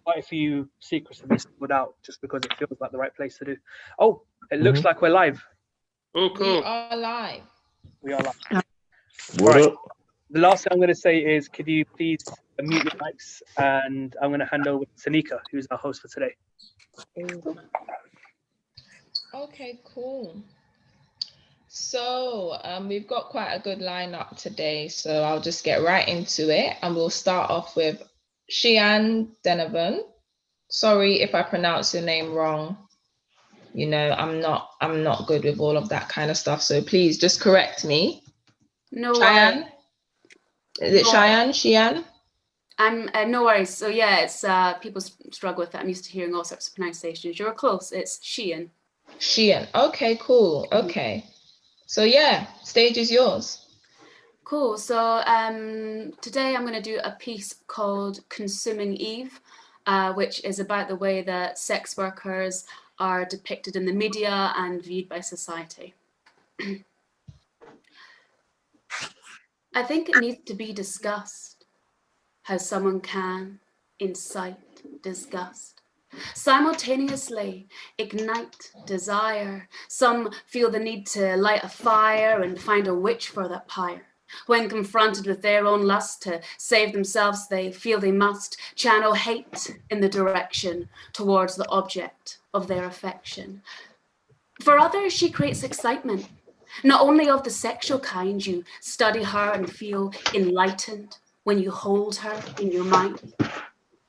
quite a few secrets have been spilled out just because it feels like the right place to do. Oh, it looks like we're live. Oh, cool. We are live. We are live. What up? The last thing I'm going to say is, could you please mute your mics, and I'm going to hand over to Tanika, who's our host for today. Okay, cool. So we've got quite a good lineup today, so I'll just get right into it, and we'll start off with Shian Denovan. Sorry if I pronounce your name wrong. You know, I'm not good with all of that kind of stuff, so please just correct me. No Cheyenne? Is it Cheyenne? Shian? I'm no worries. So yeah, it's people struggle with it. I'm used to hearing all sorts of pronunciations. You're close. It's Sheehan. Shian. Okay, cool. Okay. So yeah, stage is yours. Cool. So today I'm going to do a piece called Consuming Eve, which is about the way that sex workers are depicted in the media and viewed by society. I think it needs to be discussed how someone can incite disgust, simultaneously ignite desire. Some feel the need to light a fire and find a witch for that pyre. When confronted with their own lust to save themselves, they feel they must channel hate in the direction towards the object of their affection. For others, she creates excitement, not only of the sexual kind. You study her and feel enlightened when you hold her in your mind.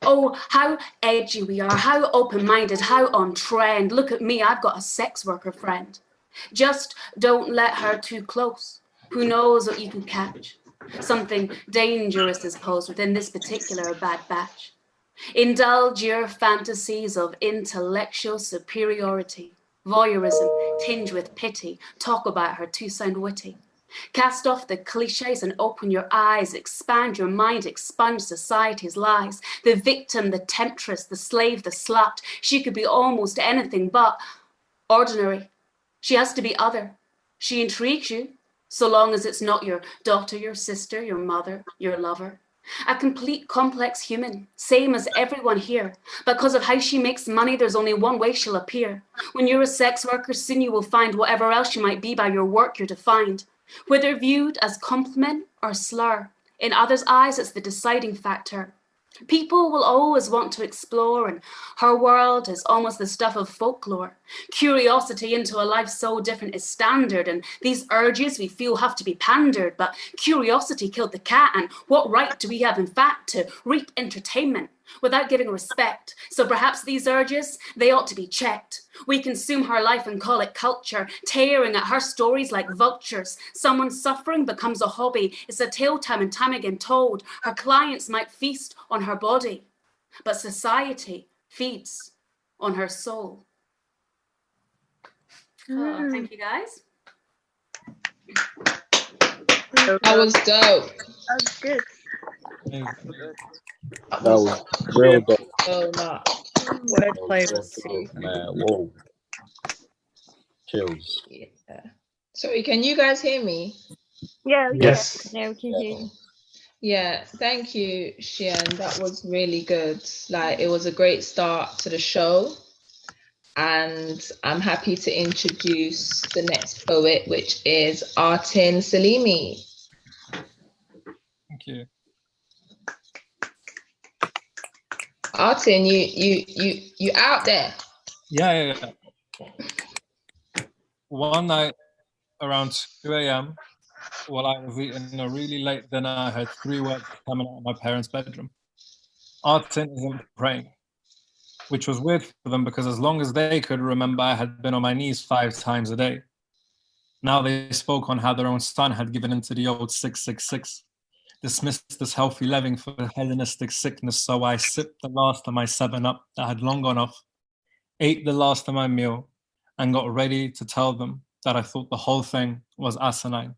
Oh, how edgy we are, how open-minded, how on trend. Look at me, I've got a sex worker friend. Just don't let her too close. Who knows what you can catch? Something dangerous is posed within this particular bad batch. Indulge your fantasies of intellectual superiority. Voyeurism tinged with pity. Talk about her to sound witty. Cast off the cliches and open your eyes. Expand your mind, expunge society's lies. The victim, the temptress, the slave, the slut. She could be almost anything but ordinary. She has to be other. She intrigues you, so long as it's not your daughter, your sister, your mother, your lover. A complete complex human, same as everyone here. Because of how she makes money, there's only one way she'll appear. When you're a sex worker, soon you will find whatever else you might be by your work you're defined. Whether viewed as compliment or slur, in others' eyes it's the deciding factor. People will always want to explore, and her world is almost the stuff of folklore. Curiosity into a life so different is standard, and these urges we feel have to be pandered. But curiosity killed the cat, and what right do we have, in fact, to reap entertainment without giving respect? So perhaps these urges, they ought to be checked. We consume her life and call it culture, tearing at her stories like vultures. Someone's suffering becomes a hobby. It's a tale time and time again told. Her clients might feast on her body, but society feeds on her soul. Oh, thank you, guys. That was dope. That was good. That was real dope. So much. Wordplay was sick. Man, whoa. Chills. Yeah. Sorry, can you guys hear me? Yeah, Yes. yeah, we can hear you. Yeah, thank you, Shian. That was really good. Like, it was a great start to the show. And I'm happy to introduce the next poet, which is Etienne Salemi. Thank you. Etienne, you out there? Yeah. One night around 2 a.m., while I was eating a really late dinner, I heard 3 words coming out of my parents' bedroom. Etienne isn't praying, which was weird for them because as long as they could remember, I had been on my knees 5 times a day. Now they spoke on how their own son had given into the old 666, dismissed this healthy living for Hellenistic sickness, so I sipped the last of my 7-Up that had long gone off, ate the last of my meal, and got ready to tell them that I thought the whole thing was asinine.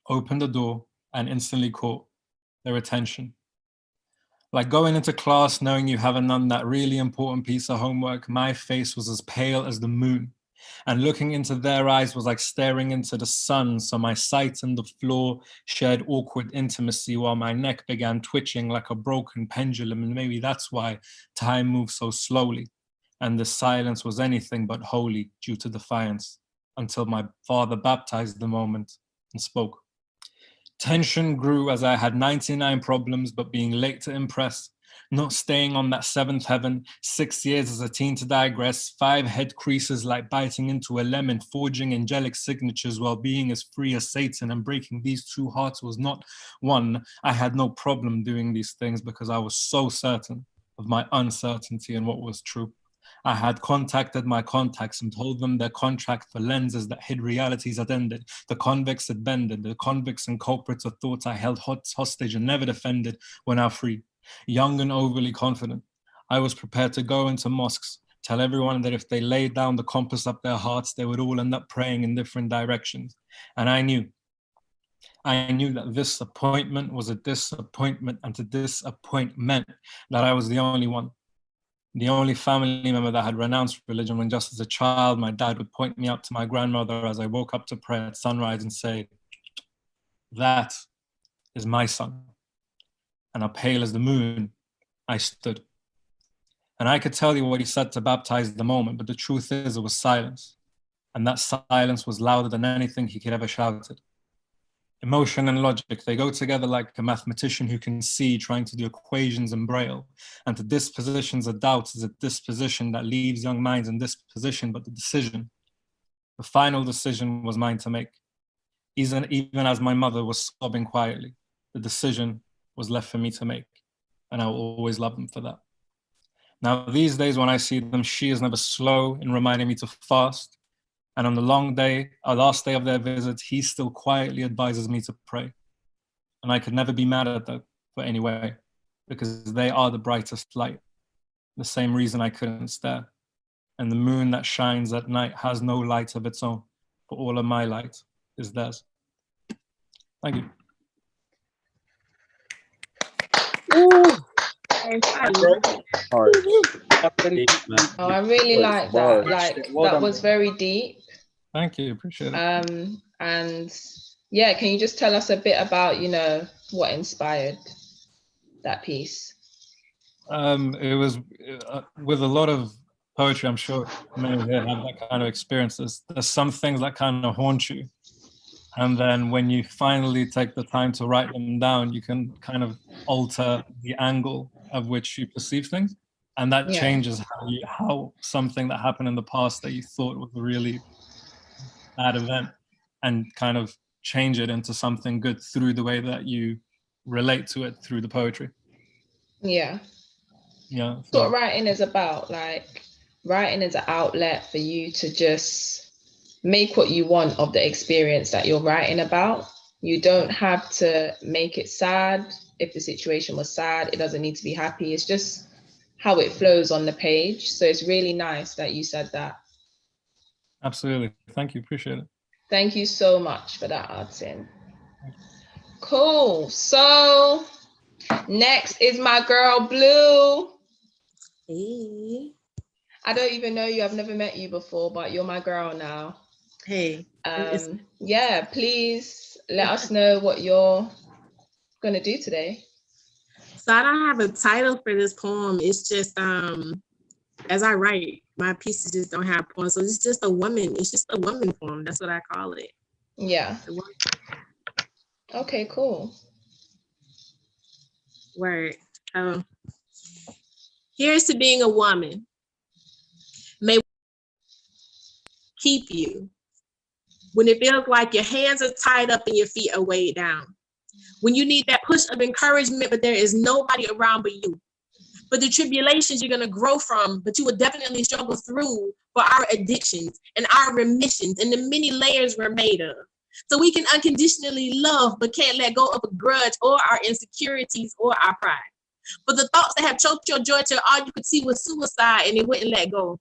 Opened the door and instantly caught their attention. Like going into class knowing you haven't done that really important piece of homework, my face was as pale as the moon. And looking into their eyes was like staring into the sun, so my sight and the floor shared awkward intimacy while my neck began twitching like a broken pendulum, and maybe that's why time moved so slowly, and the silence was anything but holy due to defiance, until my father baptized the moment and spoke. Tension grew as I had 99 problems, but being late to impress, not staying on that seventh heaven, 6 years as a teen to digress, 5 head creases like biting into a lemon, forging angelic signatures while being as free as Satan, and breaking these 2 hearts was not one. I had no problem doing these things because I was so certain of my uncertainty and what was true. I had contacted my contacts and told them their contract for lenses that hid realities had ended. The convicts had bended. The convicts and culprits of thoughts I held hostage and never defended were now free. Young and overly confident, I was prepared to go into mosques, tell everyone that if they laid down the compass up their hearts, they would all end up praying in different directions. And I knew that this appointment was a disappointment, and to disappoint meant that I was the only one. The only family member that had renounced religion, when just as a child, my dad would point me up to my grandmother as I woke up to pray at sunrise and say, "That is my son." And pale as the moon, I stood. And I could tell you what he said to baptize the moment, but the truth is it was silence. And that silence was louder than anything he could ever shouted. Emotion and logic, they go together like a mathematician who can see trying to do equations in Braille. And the dispositions of doubts is a disposition that leaves young minds in this position, but the final decision was mine to make. Even as my mother was sobbing quietly, the decision was left for me to make. And I will always love them for that. Now, these days when I see them, she is never slow in reminding me to fast. And on the last day of their visit, he still quietly advises me to pray. And I could never be mad at them for any way, because they are the brightest light. The same reason I couldn't stare. And the moon that shines at night has no light of its own, but all of my light is theirs. Thank you. Hard. Oh, I really like that. Like, that was very deep. Thank you, appreciate it. And yeah, can you just tell us a bit about, what inspired that piece? It was with a lot of poetry, I'm sure many of you have that kind of experiences. There's some things that kind of haunt you. And then when you finally take the time to write them down, you can kind of alter the angle of which you perceive things. And that changes how something that happened in the past that you thought was a really bad event, and kind of change it into something good through the way that you relate to it through the poetry. Yeah. Yeah. So what writing is about, like, writing is an outlet for you to just make what you want of the experience that you're writing about. You don't have to make it sad. If the situation was sad, it doesn't need to be happy. It's just how it flows on the page. So it's really nice that you said that. Absolutely. Thank you. Appreciate it. Thank you so much for that, Etienne. Cool. So next is my girl, Blue. Hey. I don't even know you. I've never met you before, but you're my girl now. Hey. Yeah, please let us know what you're going to do today. So I don't have a title for this poem. It's just, as I write, my pieces just don't have poems. So it's just a woman. It's just a woman poem. That's what I call it. Yeah. Okay, cool. Word. Here's to being a woman. May keep you when it feels like your hands are tied up and your feet are weighed down. When you need that push of encouragement, but there is nobody around but you. For the tribulations you're gonna grow from, but you will definitely struggle through for our addictions and our remissions and the many layers we're made of. So we can unconditionally love, but can't let go of a grudge or our insecurities or our pride. For the thoughts that have choked your joy till all you could see was suicide and it wouldn't let go.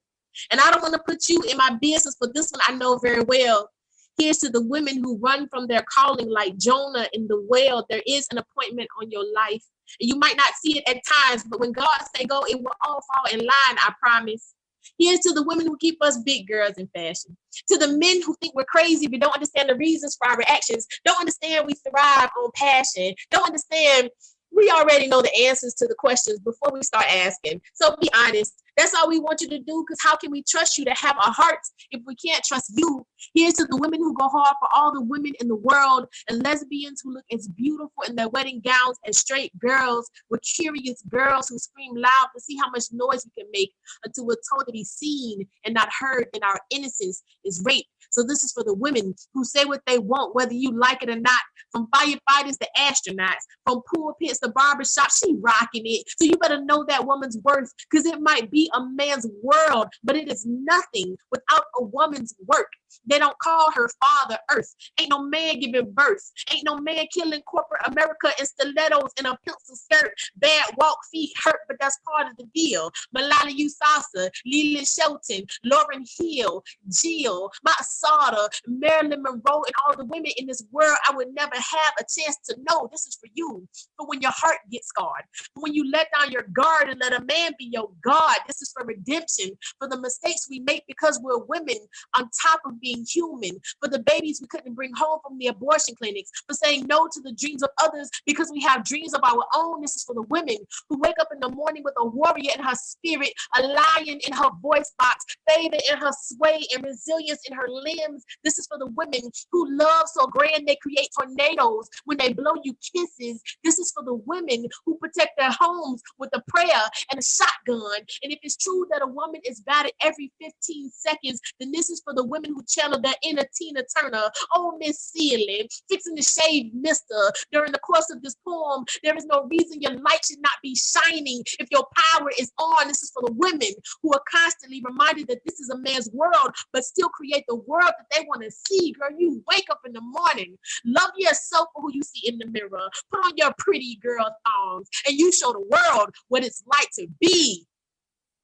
And I don't want to put you in my business, but this one I know very well. Here's to the women who run from their calling like Jonah in the whale. There is an appointment on your life. And you might not see it at times, but when God say go, it will all fall in line, I promise. Here's to the women who keep us big girls in fashion. To the men who think we're crazy but don't understand the reasons for our reactions, don't understand we thrive on passion, don't understand we already know the answers to the questions before we start asking. So be honest. That's all we want you to do, because how can we trust you to have our hearts if we can't trust you? Here's to the women who go hard for all the women in the world, and lesbians who look as beautiful in their wedding gowns as straight girls. We're curious girls who scream loud to see how much noise we can make until we're told to be seen and not heard, and our innocence is raped. So this is for the women who say what they want, whether you like it or not. From firefighters to astronauts, from pulpits to barbershops, she rocking it. So you better know that woman's worth, because it might be a man's world, but it is nothing without a woman's work. They don't call her Father Earth. Ain't no man giving birth. Ain't no man killing corporate America in stilettos and a pencil skirt. Bad walk, feet hurt, but that's part of the deal. Malala Yousafzai, Leland Shelton, Lauryn Hill, Jill, Masada, Marilyn Monroe, and all the women in this world I would never have a chance to know. This is for you. For when your heart gets scarred. For when you let down your guard and let a man be your God. This is for redemption. For the mistakes we make because we're women on top of being human. For the babies we couldn't bring home from the abortion clinics. For saying no to the dreams of others because we have dreams of our own. This is for the women who wake up in the morning with a warrior in her spirit, a lion in her voice box, favor in her sway, and resilience in her limbs. This is for the women who love so grand they create tornadoes when they blow you kisses. This is for the women who protect their homes with a prayer and a shotgun. And if it's true that a woman is battered every 15 seconds, then this is for the women who channel their inner Tina Turner. Oh, Miss Sealy, fixing the shade mister. During the course of this poem, there is no reason your light should not be shining if your power is on. This is for the women who are constantly reminded that this is a man's world, but still create the world that they want to see. Girl, you wake up in the morning, love yourself for who you see in the mirror, put on your pretty girl thongs, and you show the world what it's like to be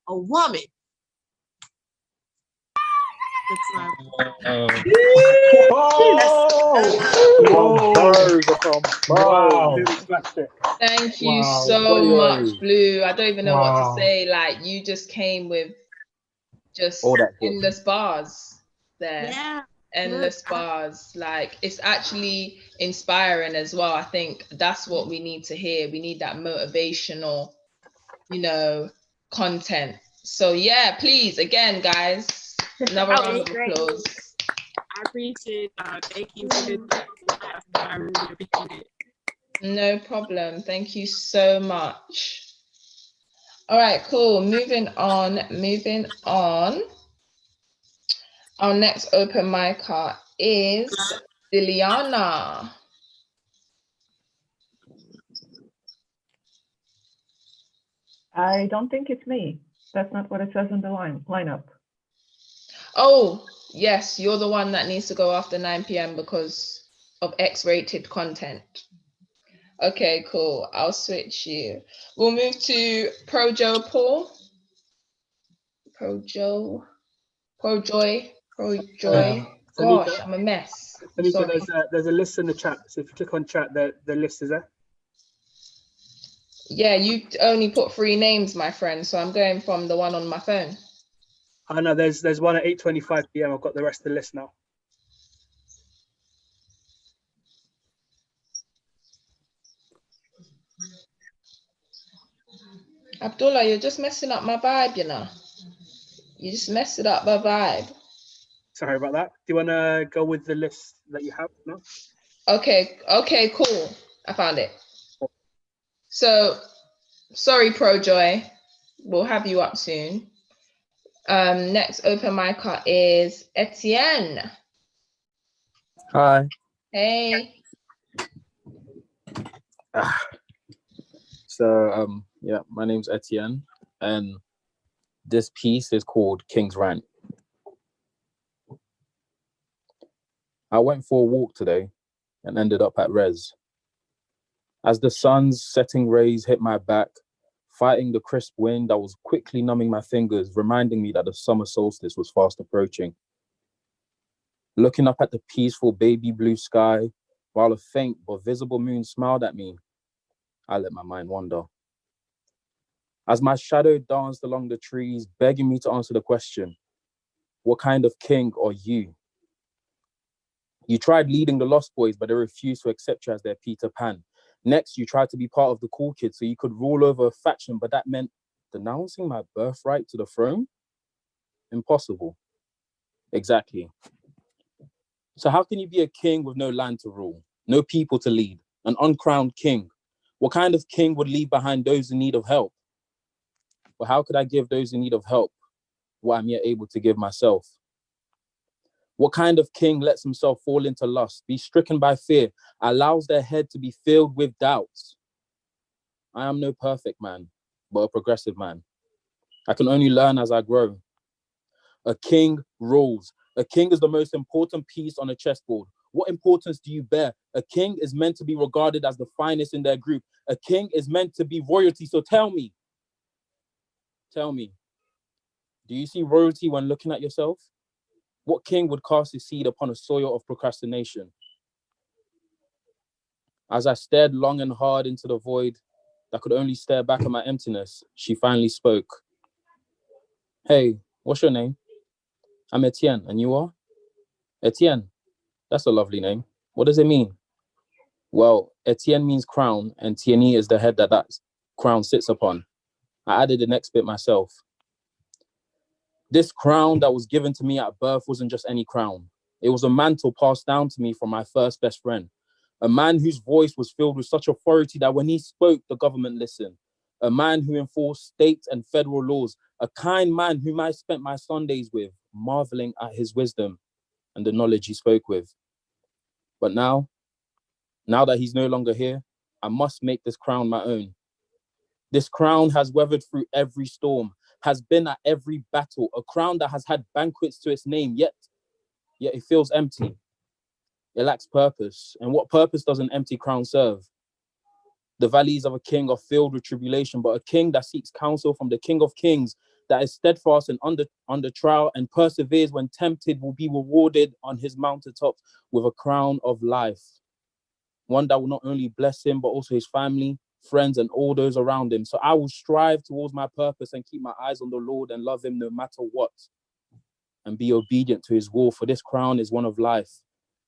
a woman. Thank you so much, Blue. I don't even know what to say. Like, you just came with just endless bars there. Yeah. Endless bars. Like, it's actually inspiring as well. I think that's what we need to hear. We need that motivational, content. So yeah, please, again, guys, another round of applause. I appreciate that. Thank you for this. I really appreciate it. No problem. Thank you so much. All right, cool. Moving on. Our next open micer is Ileana. I don't think it's me. That's not what it says in the lineup. Oh, yes, you're the one that needs to go after 9 p.m. because of X-rated content. Okay, cool. I'll switch you. We'll move to Projo Paul. Projoy. Gosh, I'm a mess. Tanika, there's a list in the chat. So if you click on chat, the list is there. Yeah, you only put 3 names, my friend. So I'm going from the one on my phone. I know there's one at 8:25 p.m. I've got the rest of the list now. Abdullah, you're just messing up my vibe, you know. You just messed it up my vibe. Sorry about that. Do you want to go with the list that you have? No? Okay, cool. I found it. So, sorry, Projoy. We'll have you up soon. Next open micer is Etienne. Hi. Hey. So, yeah, my name's Etienne, and this piece is called King's Rant. I went for a walk today and ended up at Res. As the sun's setting rays hit my back, fighting the crisp wind that was quickly numbing my fingers, reminding me that the summer solstice was fast approaching. Looking up at the peaceful baby blue sky, while a faint but visible moon smiled at me, I let my mind wander. as my shadow danced along the trees, begging me to answer the question, what kind of king are you? You tried leading the Lost Boys, but they refused to accept you as their Peter Pan. Next, you tried to be part of the cool kids so you could rule over a faction, but that meant denouncing my birthright to the throne? Impossible. Exactly. So how can you be a king with no land to rule, no people to lead, an uncrowned king? What kind of king would leave behind those in need of help? But how could I give those in need of help what I'm yet able to give myself? What kind of king lets himself fall into lust, be stricken by fear, allows their head to be filled with doubts? I am no perfect man, but a progressive man. I can only learn as I grow. A king rules. A king is the most important piece on a chessboard. What importance do you bear? A king is meant to be regarded as the finest in their group. A king is meant to be royalty. So tell me, do you see royalty when looking at yourself? What king would cast his seed upon a soil of procrastination? As I stared long and hard into the void that could only stare back at my emptiness, she finally spoke. Hey, what's your name? I'm Etienne, and you are? Etienne, that's a lovely name. What does it mean? Well, Etienne means crown, and Tieni is the head that crown sits upon. I added the next bit myself. This crown that was given to me at birth wasn't just any crown. It was a mantle passed down to me from my first best friend. A man whose voice was filled with such authority that when he spoke, the government listened. A man who enforced state and federal laws. A kind man whom I spent my Sundays with, marveling at his wisdom and the knowledge he spoke with. But now that he's no longer here, I must make this crown my own. This crown has weathered through every storm, has been at every battle, a crown that has had banquets to its name, yet it feels empty. It lacks purpose. And what purpose does an empty crown serve? The valleys of a king are filled with tribulation, but a king that seeks counsel from the King of Kings, that is steadfast and under trial and perseveres when tempted, will be rewarded on his mountaintops with a crown of life. One that will not only bless him, but also his family, friends, and all those around him. So I will strive towards my purpose and keep my eyes on the Lord and love him no matter what, and be obedient to his will, for this crown is one of life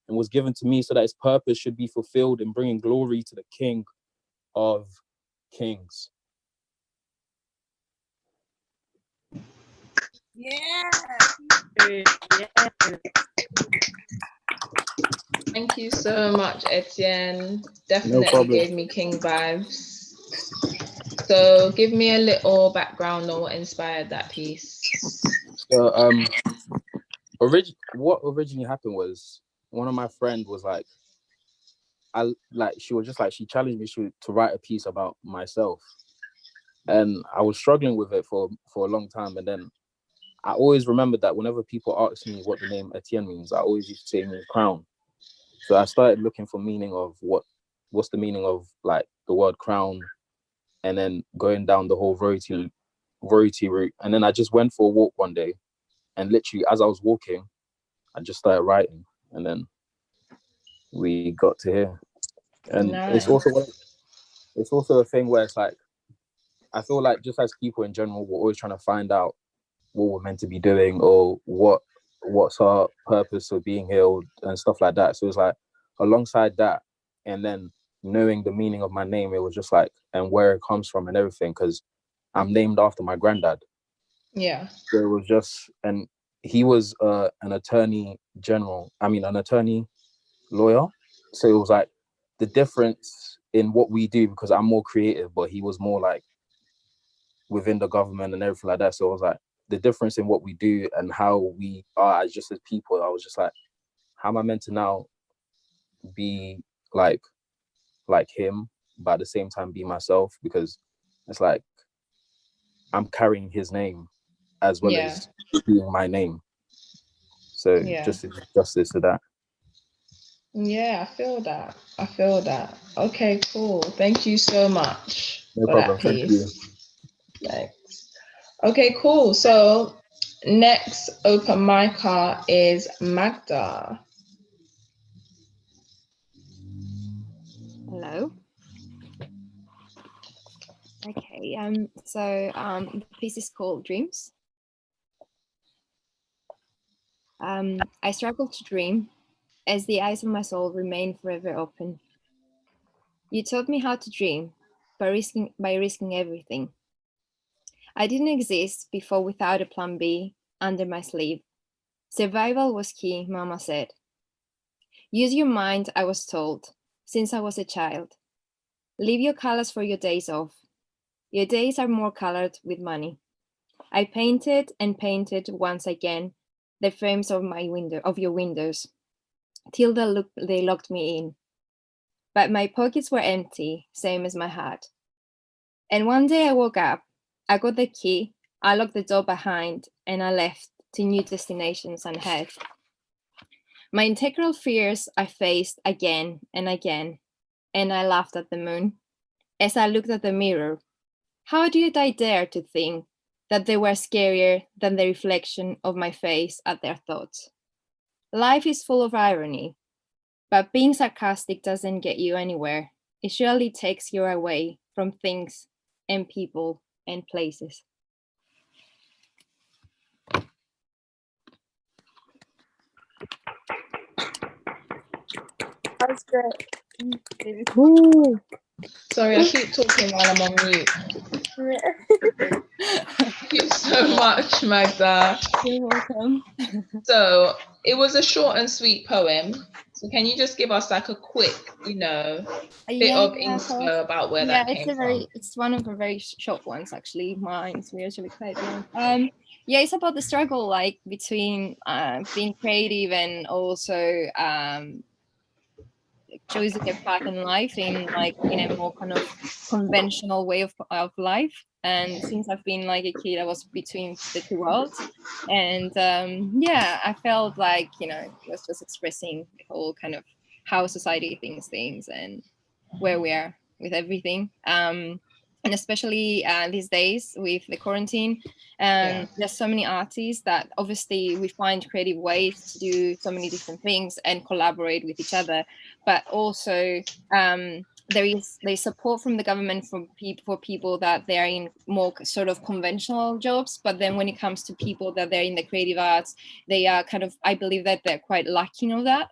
and was given to me so that its purpose should be fulfilled in bringing glory to the King of Kings. Yeah. Thank you so much, Etienne. Definitely gave me king vibes. So give me a little background on what inspired that piece. So what originally happened was one of my friends was like, she challenged me to write a piece about myself. And I was struggling with it for a long time. And then I always remembered that whenever people ask me what the name Etienne means, I always used to say it means crown. So I started looking for meaning of what's the meaning of like the word crown, and then going down the whole royalty route. And then I just went for a walk one day, and literally as I was walking, I just started writing, and then we got to here. And nice. it's also a thing where it's like, I feel like just as people in general, we're always trying to find out what we're meant to be doing or what's our purpose of being here and stuff like that. So it's like alongside that, and then knowing the meaning of my name, it was just like, and where it comes from and everything, because I'm named after my granddad. Yeah. So it was just, and he was an attorney lawyer. So it was like the difference in what we do, because I'm more creative, but he was more like within the government and everything like that. So it was like the difference in what we do and how we are as people. I was just like, how am I meant to now be like him, but at the same time be myself? Because it's like I'm carrying his name as well as being my name. So just justice to that. Yeah, I feel that. Okay, cool. Thank you so much for that piece. Thanks. Okay, cool. So next open micer is Magda. Hello. Okay. The piece is called Dreams. I struggle to dream as the eyes of my soul remain forever open. You taught me how to dream by risking everything. I didn't exist before without a plan B under my sleeve. Survival was key, Mama said. Use your mind, I was told, since I was a child. Leave your colors for your days off. Your days are more colored with money. I painted and painted once again the frames of your windows, till they locked me in. But my pockets were empty, same as my heart. And one day I woke up, I got the key, I locked the door behind, and I left to new destinations ahead. My integral fears I faced again and again, and I laughed at the moon as I looked at the mirror. How did I dare to think that they were scarier than the reflection of my face at their thoughts? Life is full of irony, but being sarcastic doesn't get you anywhere. It surely takes you away from things and people and places. That's great. Ooh. Sorry, I keep talking while I'm on mute. Thank you so much, Magda. You're welcome. So it was a short and sweet poem. So can you just give us like a quick, bit of info about where that came from? It's one of the very short ones actually. Mine's usually quite long. It's about the struggle like between being creative and also choosing a path in life in a more kind of conventional way of life. And since I've been like a kid, I was between the two worlds. And I felt like, it was just expressing the whole kind of how society thinks things and where we are with everything. And especially these days with the quarantine, there's so many artists that obviously we find creative ways to do so many different things and collaborate with each other. But also there's support from the government for people that they're in more sort of conventional jobs. But then when it comes to people that they're in the creative arts, they are kind of, I believe that they're quite lacking of that.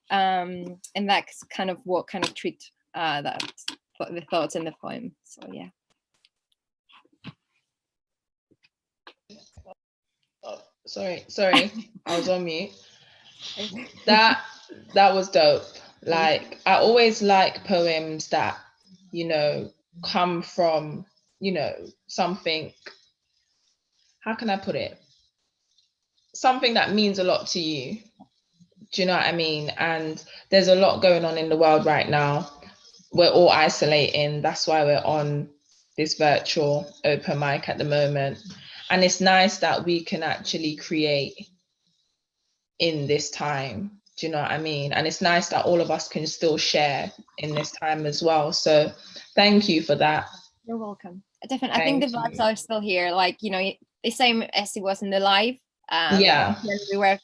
And that's kind of what kind of tricked the thoughts in the poem. So yeah. Sorry, I was on mute. That was dope. Like, I always like poems that, come from, something, how can I put it? Something that means a lot to you. Do you know what I mean? And there's a lot going on in the world right now. We're all isolating. That's why we're on this virtual open mic at the moment. And it's nice that we can actually create in this time. Do you know what I mean? And it's nice that all of us can still share in this time as well. So thank you for that. You're welcome. Definitely. I think the vibes are still here. Like, the same as it was in the live. When we were,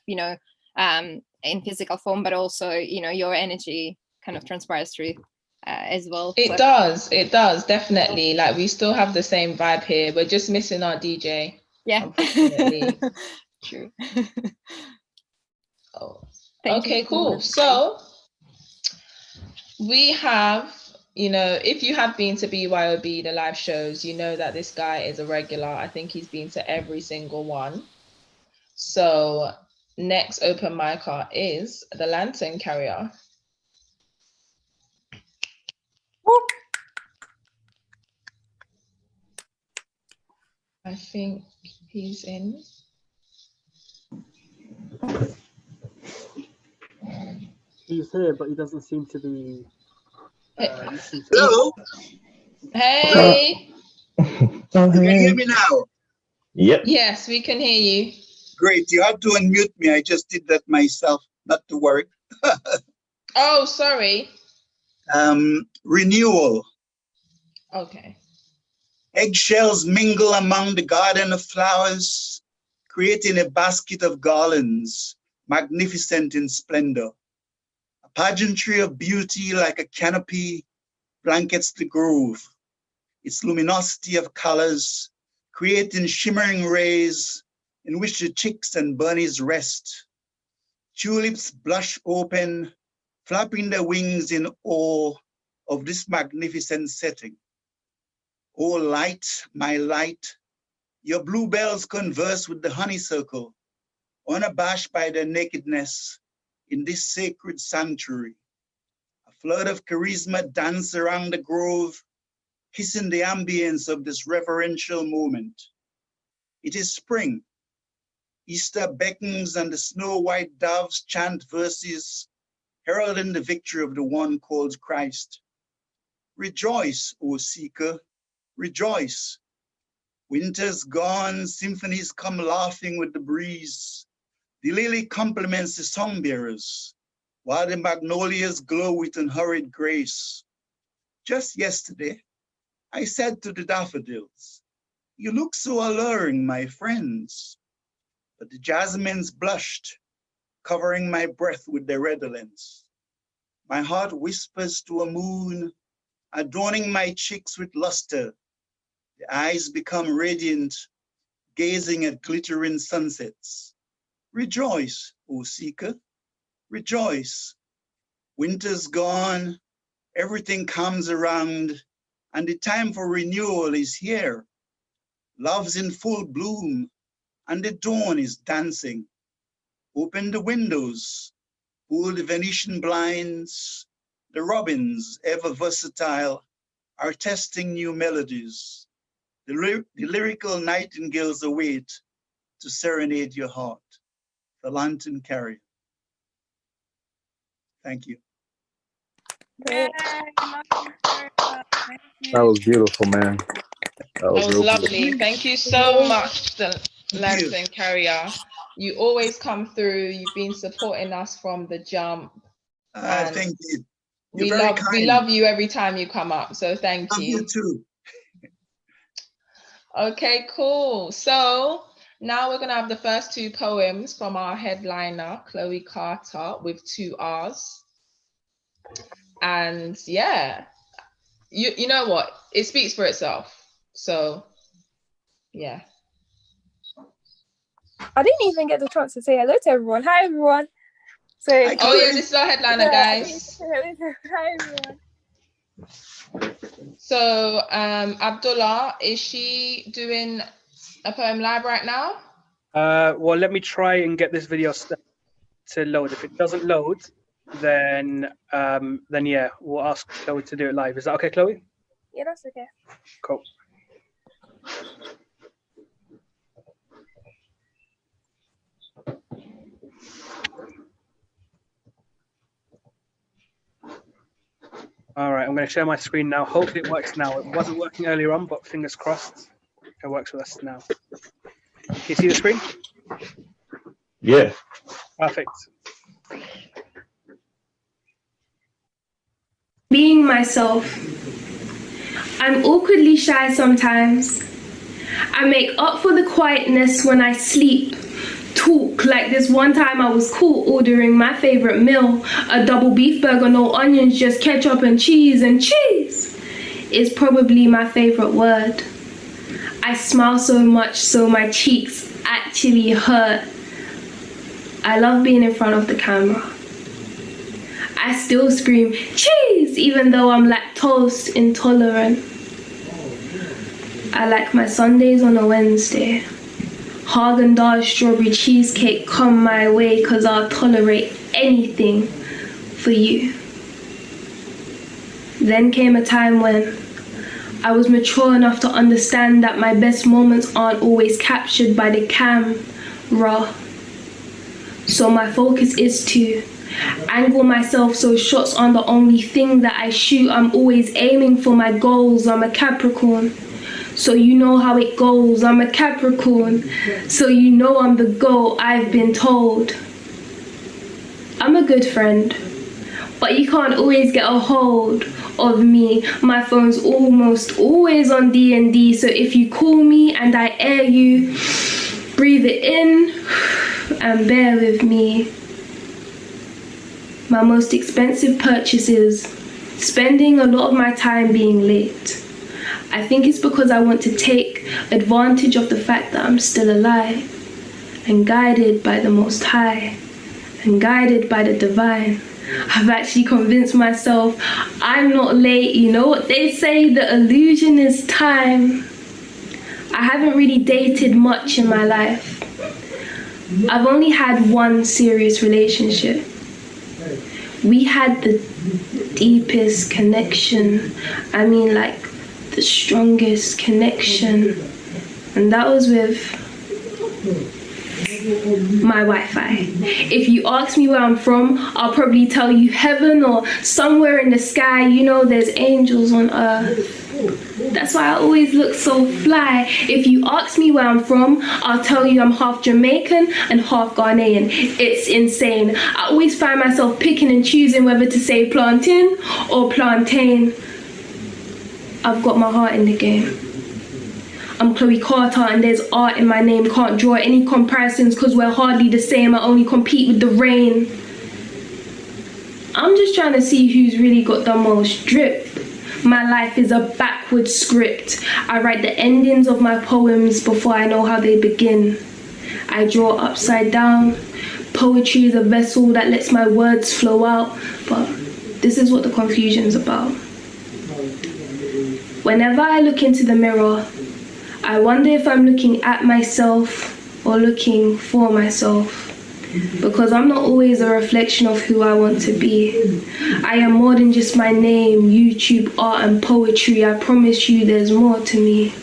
in physical form, but also, your energy kind of transpires through as well. It does, definitely. Like, we still have the same vibe here. We're just missing our DJ. Yeah. Unfortunately. True. Okay, cool. So we have, if you have been to BYOB, the live shows, you know that this guy is a regular. I think he's been to every single one. So next open micer is the Lantern Carrier. I think he's in. He's here, but he doesn't seem to be. Hello. Hey. You can hear me now? Yep. Yes, we can hear you. Great. You have to unmute me. I just did that myself, not to work. Oh, sorry. Renewal. Okay. Eggshells mingle among the garden of flowers, creating a basket of garlands, magnificent in splendor. A pageantry of beauty like a canopy blankets the grove. its luminosity of colors, creating shimmering rays in which the chicks and bunnies rest. Tulips blush open, flapping their wings in awe of this magnificent setting. Oh light, my light, your bluebells converse with the honeysuckle, unabashed by their nakedness in this sacred sanctuary. A flood of charisma dance around the grove, kissing the ambience of this reverential moment. It is spring. Easter beckons and the snow-white doves chant verses heralding the victory of the one called Christ. Rejoice, O seeker, rejoice. Winter's gone, symphonies come laughing with the breeze. The lily compliments the songbearers, while the magnolias glow with unhurried grace. Just yesterday, I said to the daffodils, "You look so alluring, my friends." But the jasmines blushed, covering my breath with their redolence. My heart whispers to a moon, adorning my cheeks with luster. The eyes become radiant, gazing at glittering sunsets. Rejoice, O seeker, rejoice. Winter's gone, everything comes around, and the time for renewal is here. Love's in full bloom, and the dawn is dancing. Open the windows, pull the Venetian blinds. The robins, ever versatile, are testing new melodies. The lyrical nightingales await to serenade your heart. The lantern carrier. Thank you. Yay, That was beautiful, man. That was real lovely. beautiful. Thank you so much, the Lantern Carrier. You always come through. You've been supporting us from the jump. And Thank you. we love you every time you come up. So thank Love you. you too. Okay, cool. So now we're gonna have the first two poems from our headliner, Chloe Carter, with 2 R's. And yeah, you know what? It speaks for itself. So yeah. I didn't even get the chance to say hello to everyone. Hi, everyone. So, oh yeah, this is our headliner, guys. Hi, everyone. So Abdullah, is she doing a poem live right now? Well, let me try and get this video to load. If it doesn't load, then yeah, we'll ask Chloe to do it live. Is that okay, Chloe? Yeah, that's okay. Cool. All right, I'm going to share my screen now. Hopefully it works now. It wasn't working earlier on, but fingers crossed it works with us now. Can you see the screen? Yeah. Perfect. Being myself. I'm awkwardly shy sometimes. I make up for the quietness when I sleep. Talk like this one time I was caught ordering my favorite meal, a double beef burger, no onions, just ketchup and cheese is probably my favorite word. I smile so much so my cheeks actually hurt. I love being in front of the camera. I still scream cheese even though I'm lactose intolerant. I like my Sundays on a Wednesday. Haagen-Dazs strawberry cheesecake come my way cause I'll tolerate anything for you. Then came a time when I was mature enough to understand that my best moments aren't always captured by the camera. So my focus is to angle myself so shots aren't the only thing that I shoot. I'm always aiming for my goals. I'm a Capricorn. So you know how it goes. I'm a Capricorn. So you know I'm the goal, I've been told. I'm a good friend, but you can't always get a hold of me. My phone's almost always on D&D, so if you call me and I air you, breathe it in and bear with me. My most expensive purchases, spending a lot of my time being late. I think it's because I want to take advantage of the fact that I'm still alive and guided by the Most High and guided by the divine. I've actually convinced myself I'm not late. You know what they say, the illusion is time. I haven't really dated much in my life. I've only had one serious relationship. We had the deepest connection. I mean, like the strongest connection. And that was with my Wi-Fi. If you ask me where I'm from, I'll probably tell you heaven or somewhere in the sky. You know, there's angels on earth. That's why I always look so fly. If you ask me where I'm from, I'll tell you I'm half Jamaican and half Ghanaian. It's insane. I always find myself picking and choosing whether to say plantain or plantain. I've got my heart in the game. I'm Chloe Carter and there's art in my name. Can't draw any comparisons because we're hardly the same. I only compete with the rain. I'm just trying to see who's really got the most drip. My life is a backward script. I write the endings of my poems before I know how they begin. I draw upside down. Poetry is a vessel that lets my words flow out, but this is what the confusion's about. Whenever I look into the mirror, I wonder if I'm looking at myself or looking for myself. Because I'm not always a reflection of who I want to be. I am more than just my name, YouTube, art and poetry. I promise you there's more to me.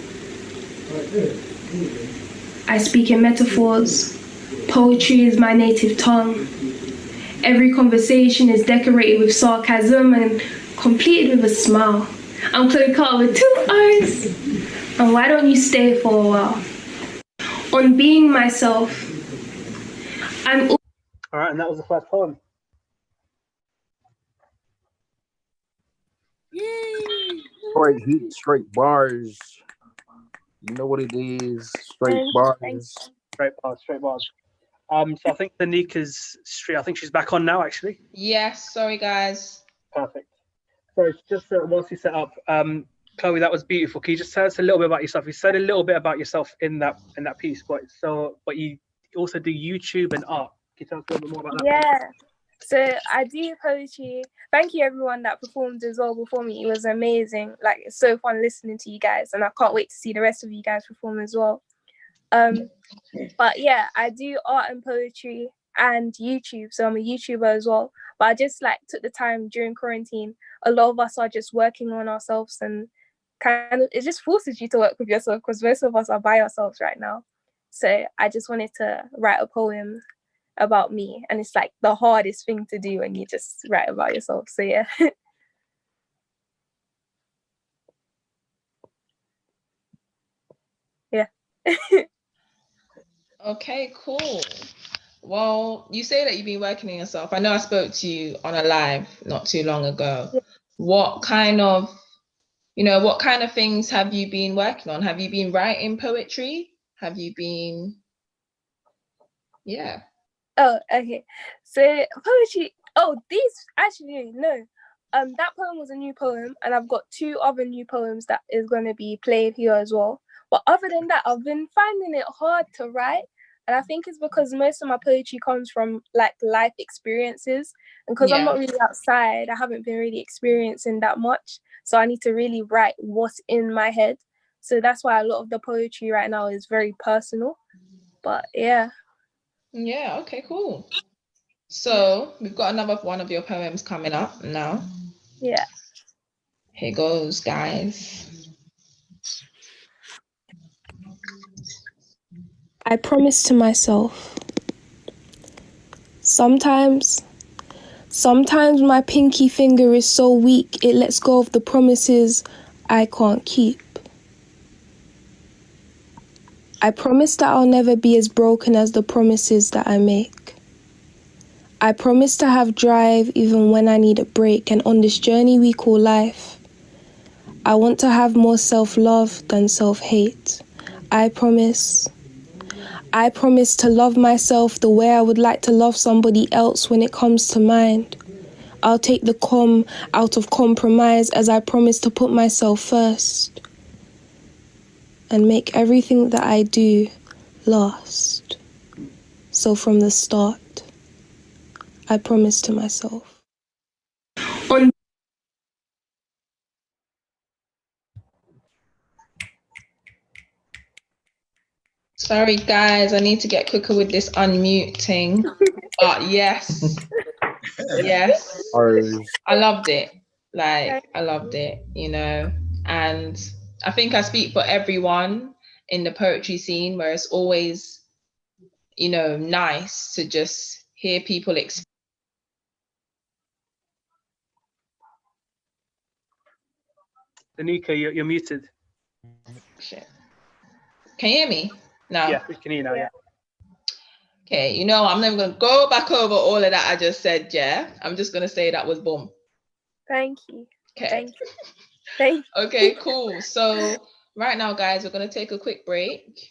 I speak in metaphors. Poetry is my native tongue. Every conversation is decorated with sarcasm and completed with a smile. I'm Chloe Carter with 2 R's. And why don't you stay for a while? On being myself, all right, and that was the first poem. Straight heat, straight bars. You know what it is. Straight bars. Straight bars, straight bars. So I think Tanika's straight. I think she's back on now, actually. Yes, sorry guys. Perfect. So just once you set up, Chloe, that was beautiful. Can you just tell us a little bit about yourself? You said a little bit about yourself in that piece, but you also do YouTube and art. Can you tell us a little bit more about that? Yeah. So I do poetry. Thank you everyone that performed as well before me. It was amazing. Like, it's so fun listening to you guys, and I can't wait to see the rest of you guys perform as well. But yeah, I do art and poetry and YouTube. So I'm a YouTuber as well. But I just took the time during quarantine. A lot of us are just working on ourselves, and kind of it just forces you to work with yourself because most of us are by ourselves right now. So I just wanted to write a poem about me, and it's the hardest thing to do when you just write about yourself. So yeah. Yeah. Okay, cool. Well, you say that you've been working on yourself. I know I spoke to you on a live not too long ago. Yeah. What kind of things have you been working on? Have you been writing poetry? Have you been, yeah. Oh, okay. So poetry. Oh, these actually no. That poem was a new poem, and I've got 2 other new poems that is going to be played here as well. But other than that, I've been finding it hard to write, and I think it's because most of my poetry comes from life experiences, and because I'm not really outside, I haven't been really experiencing that much. So I need to really write what's in my head. So that's why a lot of the poetry right now is very personal. But yeah. Yeah, okay, cool. So we've got another one of your poems coming up now. Yeah. Here goes, guys. I promise to myself. Sometimes my pinky finger is so weak it lets go of the promises I can't keep. I promise that I'll never be as broken as the promises that I make. I promise to have drive even when I need a break, and on this journey we call life, I want to have more self-love than self-hate. I promise to love myself the way I would like to love somebody else when it comes to mind. I'll take the out of compromise as I promise to put myself first. and make everything that I do last. So from the start, I promise to myself. Sorry, guys, I need to get quicker with this unmuting. But yes, yes, I loved it. Like, I loved it, you know. And I think I speak for everyone in the poetry scene, where it's always, you know, nice to just hear people express. Danica, you're muted. Shit. Can you hear me now? Yeah, we can hear you now, yeah. Okay, you know, I'm never going to go back over all of that I just said, yeah? I'm just going to say that was boom. Thank you. Okay. Thank you. Thank you. Okay, cool. So right now, guys, we're going to take a quick break,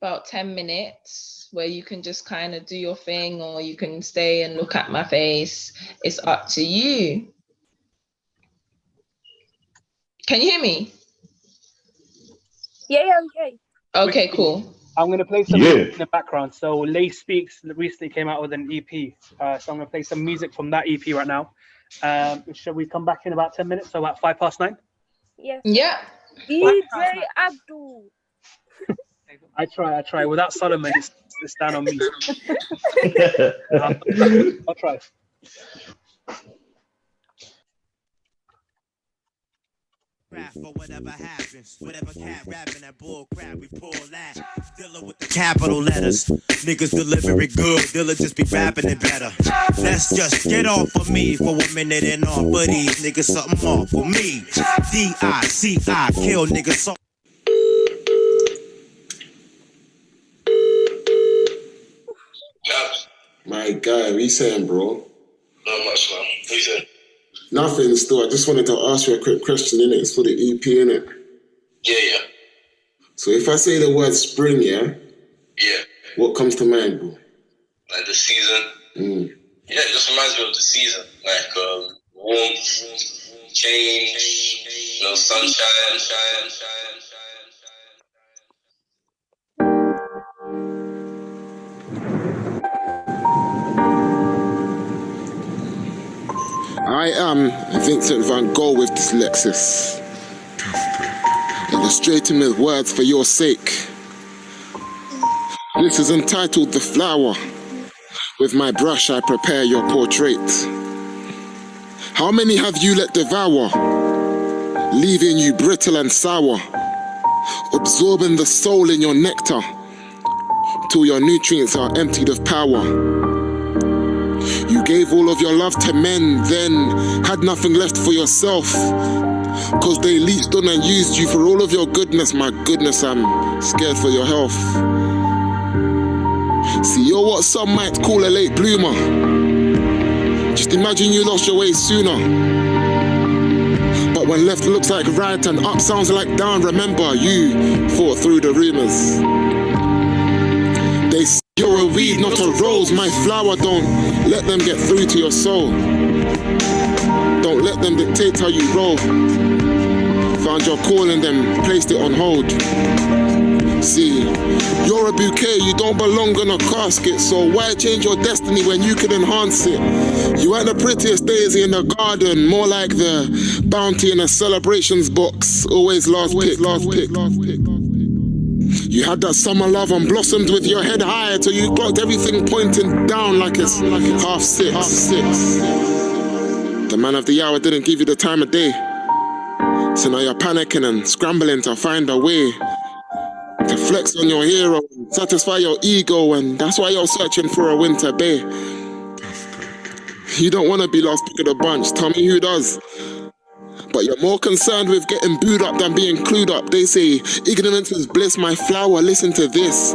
about 10 minutes, where you can just kind of do your thing, or you can stay and look at my face. It's up to you. Can you hear me? Yeah. Okay, cool. I'm going to play some music in the background. So Lay Speaks recently came out with an EP. So I'm going to play some music from that EP right now. Shall we come back in about 10 minutes? So about 9:05? Yes. Yeah. DJ Abdul. I try. Without Solomon, it's down on me. I'll try. For whatever happens, whatever cat rapping that bull crap, we pull that. Dealing with the capital letters. Niggas deliver it good, they'll just be rapping it better. Let's just get off of me for a minute and off for these niggas something off for me. D-I-C-I, kill niggas so. My guy, what you saying, bro? Not much, man. What you saying? Nothing still. I just wanted to ask you a quick question, innit? It's for the EP, innit? Yeah. So if I say the word spring, yeah? Yeah. What comes to mind, bro? Like the season? Yeah, it just reminds me of the season. Like warmth, change, you know, sunshine. I am Vincent van Gogh with dyslexis, illustrating with words for your sake. This is entitled The Flower. With my brush I prepare your portrait. How many have you let devour, leaving you brittle and sour, absorbing the soul in your nectar, till your nutrients are emptied of power? You gave all of your love to men, then had nothing left for yourself, cause they leached on and used you for all of your goodness. My goodness, I'm scared for your health. See, you're what some might call a late bloomer. Just imagine you lost your way sooner. But when left looks like right and up sounds like down, remember you fought through the rumors. They say you're a weed, not a rose. My flower, don't let them get through to your soul. Don't let them dictate how you roll. Found your call in them, placed it on hold. See, you're a bouquet, you don't belong in a casket. So why change your destiny when you can enhance it? You ain't the prettiest daisy in the garden, more like the bounty in a celebrations box. Always last pick. You had that summer love and blossomed with your head high till you clocked everything pointing down like it's half six. The man of the hour didn't give you the time of day, so now you're panicking and scrambling to find a way to flex on your hero, satisfy your ego, and that's why you're searching for a winter bay. You don't want to be last pick of the bunch, tell me who does? But you're more concerned with getting booed up than being clued up. They say, ignorance is bliss, my flower, listen to this.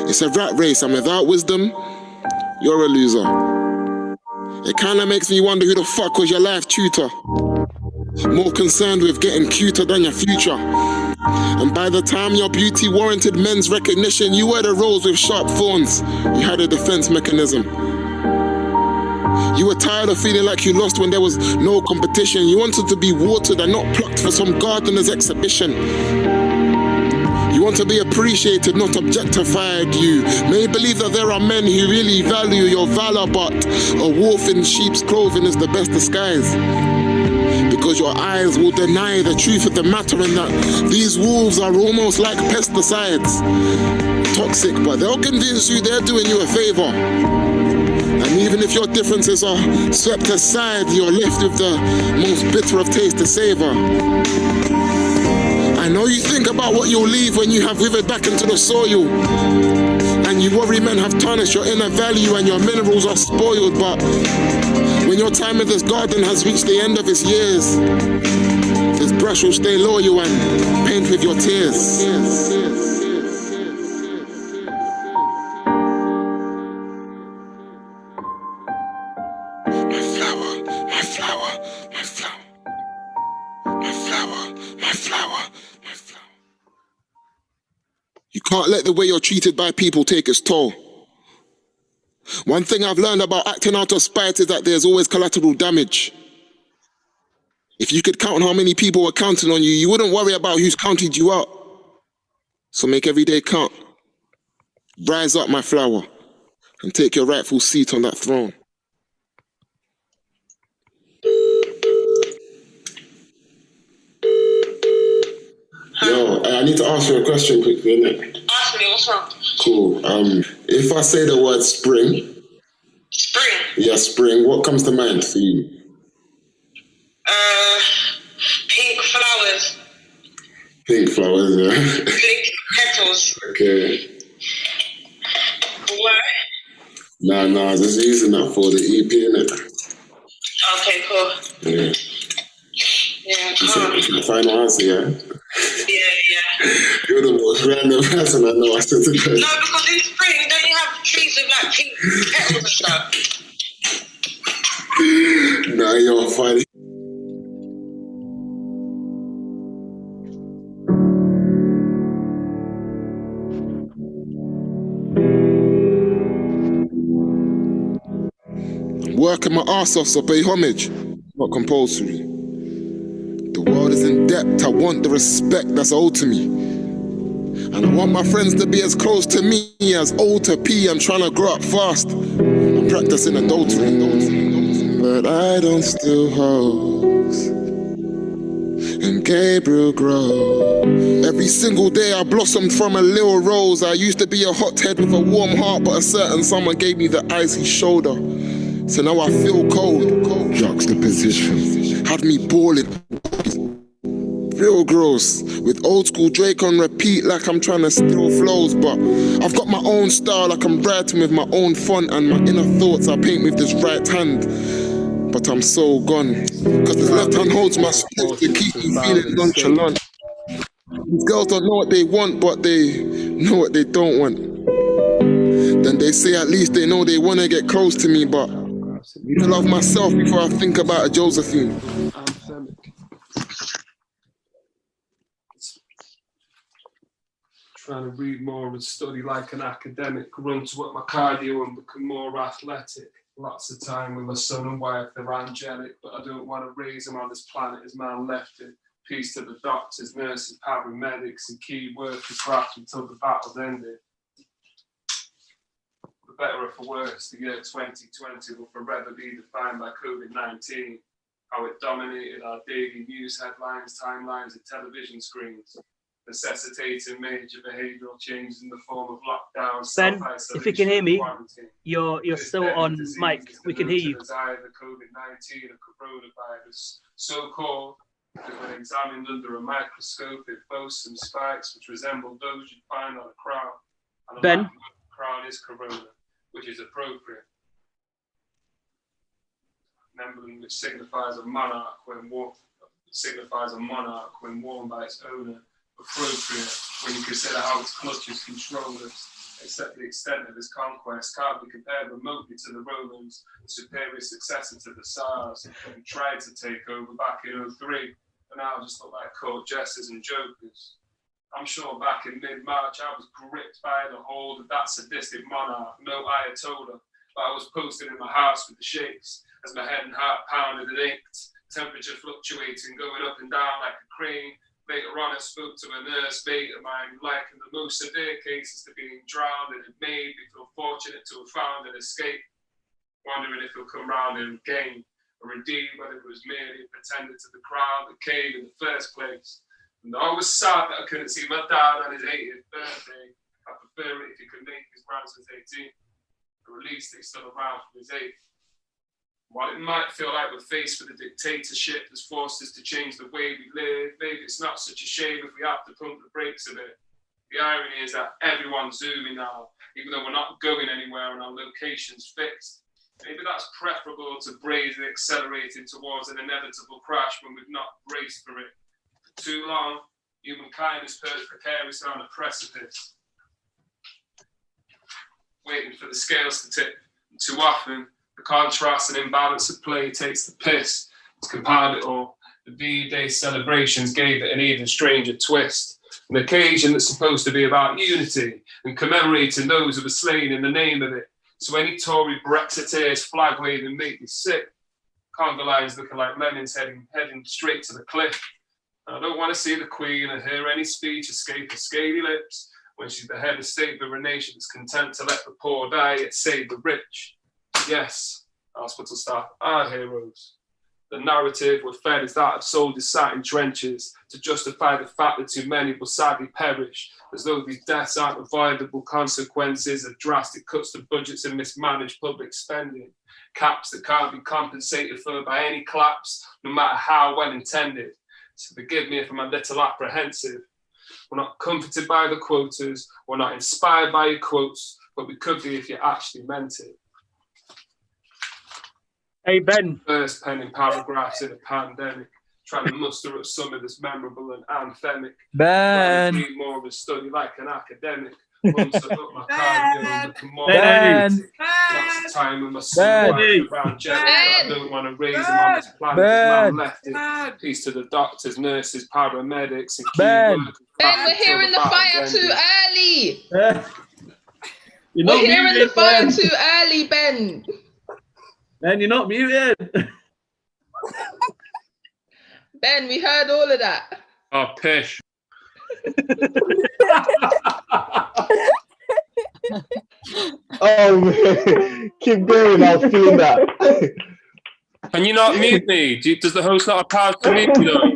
It's a rat race, and without wisdom, you're a loser. It kinda makes me wonder who the fuck was your life tutor. More concerned with getting cuter than your future. And by the time your beauty warranted men's recognition, you were the rose with sharp thorns. You had a defense mechanism. You were tired of feeling like you lost when there was no competition. You wanted to be watered and not plucked for some gardener's exhibition. You want to be appreciated, not objectified. You may believe that there are men who really value your valor, but a wolf in sheep's clothing is the best disguise. Because your eyes will deny the truth of the matter, and that these wolves are almost like pesticides. Toxic, but they'll convince you they're doing you a favor. And even if your differences are swept aside, you're left with the most bitter of taste to savor. I know you think about what you'll leave when you have withered back into the soil. And you worry men have tarnished your inner value and your minerals are spoiled. But when your time in this garden has reached the end of its years, this brush will stay loyal and paint with your tears. You can't let the way you're treated by people take its toll. One thing I've learned about acting out of spite is that there's always collateral damage. If you could count how many people were counting on you, you wouldn't worry about who's counted you out. So make every day count. Rise up, my flower, and take your rightful seat on that throne. Yo, I need to ask you a question quickly, innit? Ask me, what's wrong? Cool. If I say the word spring. Spring? Yeah, spring. What comes to mind for you? Pink flowers. Pink flowers, yeah. Pink petals. Okay. Why? Nah, just using that for the EP, innit? Okay, cool. Yeah. Yeah, It's the final answer, yeah? Yeah. You're the most random person I know. I said to No, because in spring, don't you have trees with like pink petals and stuff? Nah, you're funny. I'm working my ass off, so pay homage. Not compulsory. The world is in debt. I want the respect that's owed to me. And I want my friends to be as close to me as O to P. I'm trying to grow up fast. I'm practicing adultery. But I don't steal hoes. And Gabriel grow. Every single day I blossomed from a little rose. I used to be a hothead with a warm heart, but a certain someone gave me the icy shoulder. So now I feel cold. Juxtaposition had me balling. Real gross. With old school Drake on repeat like I'm trying to steal flows. But I've got my own style like I'm writing with my own font. And my inner thoughts I paint with this right hand. But I'm so gone. Cause this left hand holds my spirit to keep me feeling nonchalant. These girls don't know what they want, but they know what they don't want. Then they say at least they know they want to get close to me, but I need to love myself before I think about a Josephine. Trying to read more and study like an academic, run to up my cardio and become more athletic. Lots of time with my son and wife, they're angelic, but I don't want to raise them on this planet as man left it. Peace to the doctors, nurses, paramedics, and key workers craft until the battle's ended. For better or for worse, the year 2020 will forever be defined by COVID-19, how it dominated our daily news headlines, timelines, and television screens, necessitating major behavioural changes in the form of lockdown, Ben, if you can hear me, you're still on mic. We can hear you. Either COVID-19 or coronavirus, so-called, because when examined under a microscope, it boasts some spikes which resemble those you'd find on a crown. And Ben? The crown is corona, which is appropriate. An emblem which signifies a monarch when worn by its owner. Appropriate when you consider how its clutches control us, except the extent of its conquest can't be compared remotely to the Romans, the superior successor to the Tsars, who tried to take over back in 03, but now just look like court jesters and jokers. I'm sure back in mid-March I was gripped by the hold of that sadistic monarch, no Ayatollah, but I was posted in my house with the shakes as my head and heart pounded and ached, temperature fluctuating, going up and down like a crane, Later on, I spoke to a nurse mate of mine who likened the most severe cases to being drowned, and it made me feel fortunate to have found an escape, wondering if he'll come round and gain, or indeed whether it was merely a pretender to the crowd that came in the first place. And though I was sad that I couldn't see my dad on his 80th birthday, I prefer it if he could make his grandson's 18th, or at least he's still around for his 8th. While it might feel like we're faced with a dictatorship that's forced us to change the way we live, maybe it's not such a shame if we have to pump the brakes a bit. The irony is that everyone's zooming now, even though we're not going anywhere and our location's fixed. Maybe that's preferable to brazen accelerating towards an inevitable crash when we've not braced for it. For too long, humankind has perched precariously on a precipice, waiting for the scales to tip. And too often, the contrast and imbalance of play takes the piss. To compound it all, the V-Day celebrations gave it an even stranger twist. An occasion that's supposed to be about unity and commemorating those who were slain in the name of it. So any Tory Brexiteers flag waving make me sick. Conga lines looking like lemons heading straight to the cliff. And I don't want to see the Queen or hear any speech escape her scaly lips when she's the head of state of a nation that's content to let the poor die yet save the rich. Yes, hospital staff are heroes. The narrative we're fed is that of soldiers sat in trenches to justify the fact that too many will sadly perish, as though these deaths aren't avoidable consequences of drastic cuts to budgets and mismanaged public spending, caps that can't be compensated for by any claps, no matter how well intended. So forgive me if I'm a little apprehensive. We're not comforted by the quotas, we're not inspired by your quotes, but we could be if you actually meant it. Hey, Ben. First penning paragraphs in a pandemic, trying to muster up some of this memorable and anthemic. Ben. Read more and study like an academic. Once I got my cardio, looking more Ben. Lots of time with my son around Jen. I don't want to raise him on this planet. Man left it. Peace to the doctors, nurses, paramedics, and key workers. Ben, we're hearing the fire too early. You're We're not hearing muted, the fire Ben. too early, Ben. Ben, you're not muted. Ben, we heard all of that. Oh, pish. Oh man, keep going. I was feeling that. Can you not mute me? Does the host not have power to mute me though?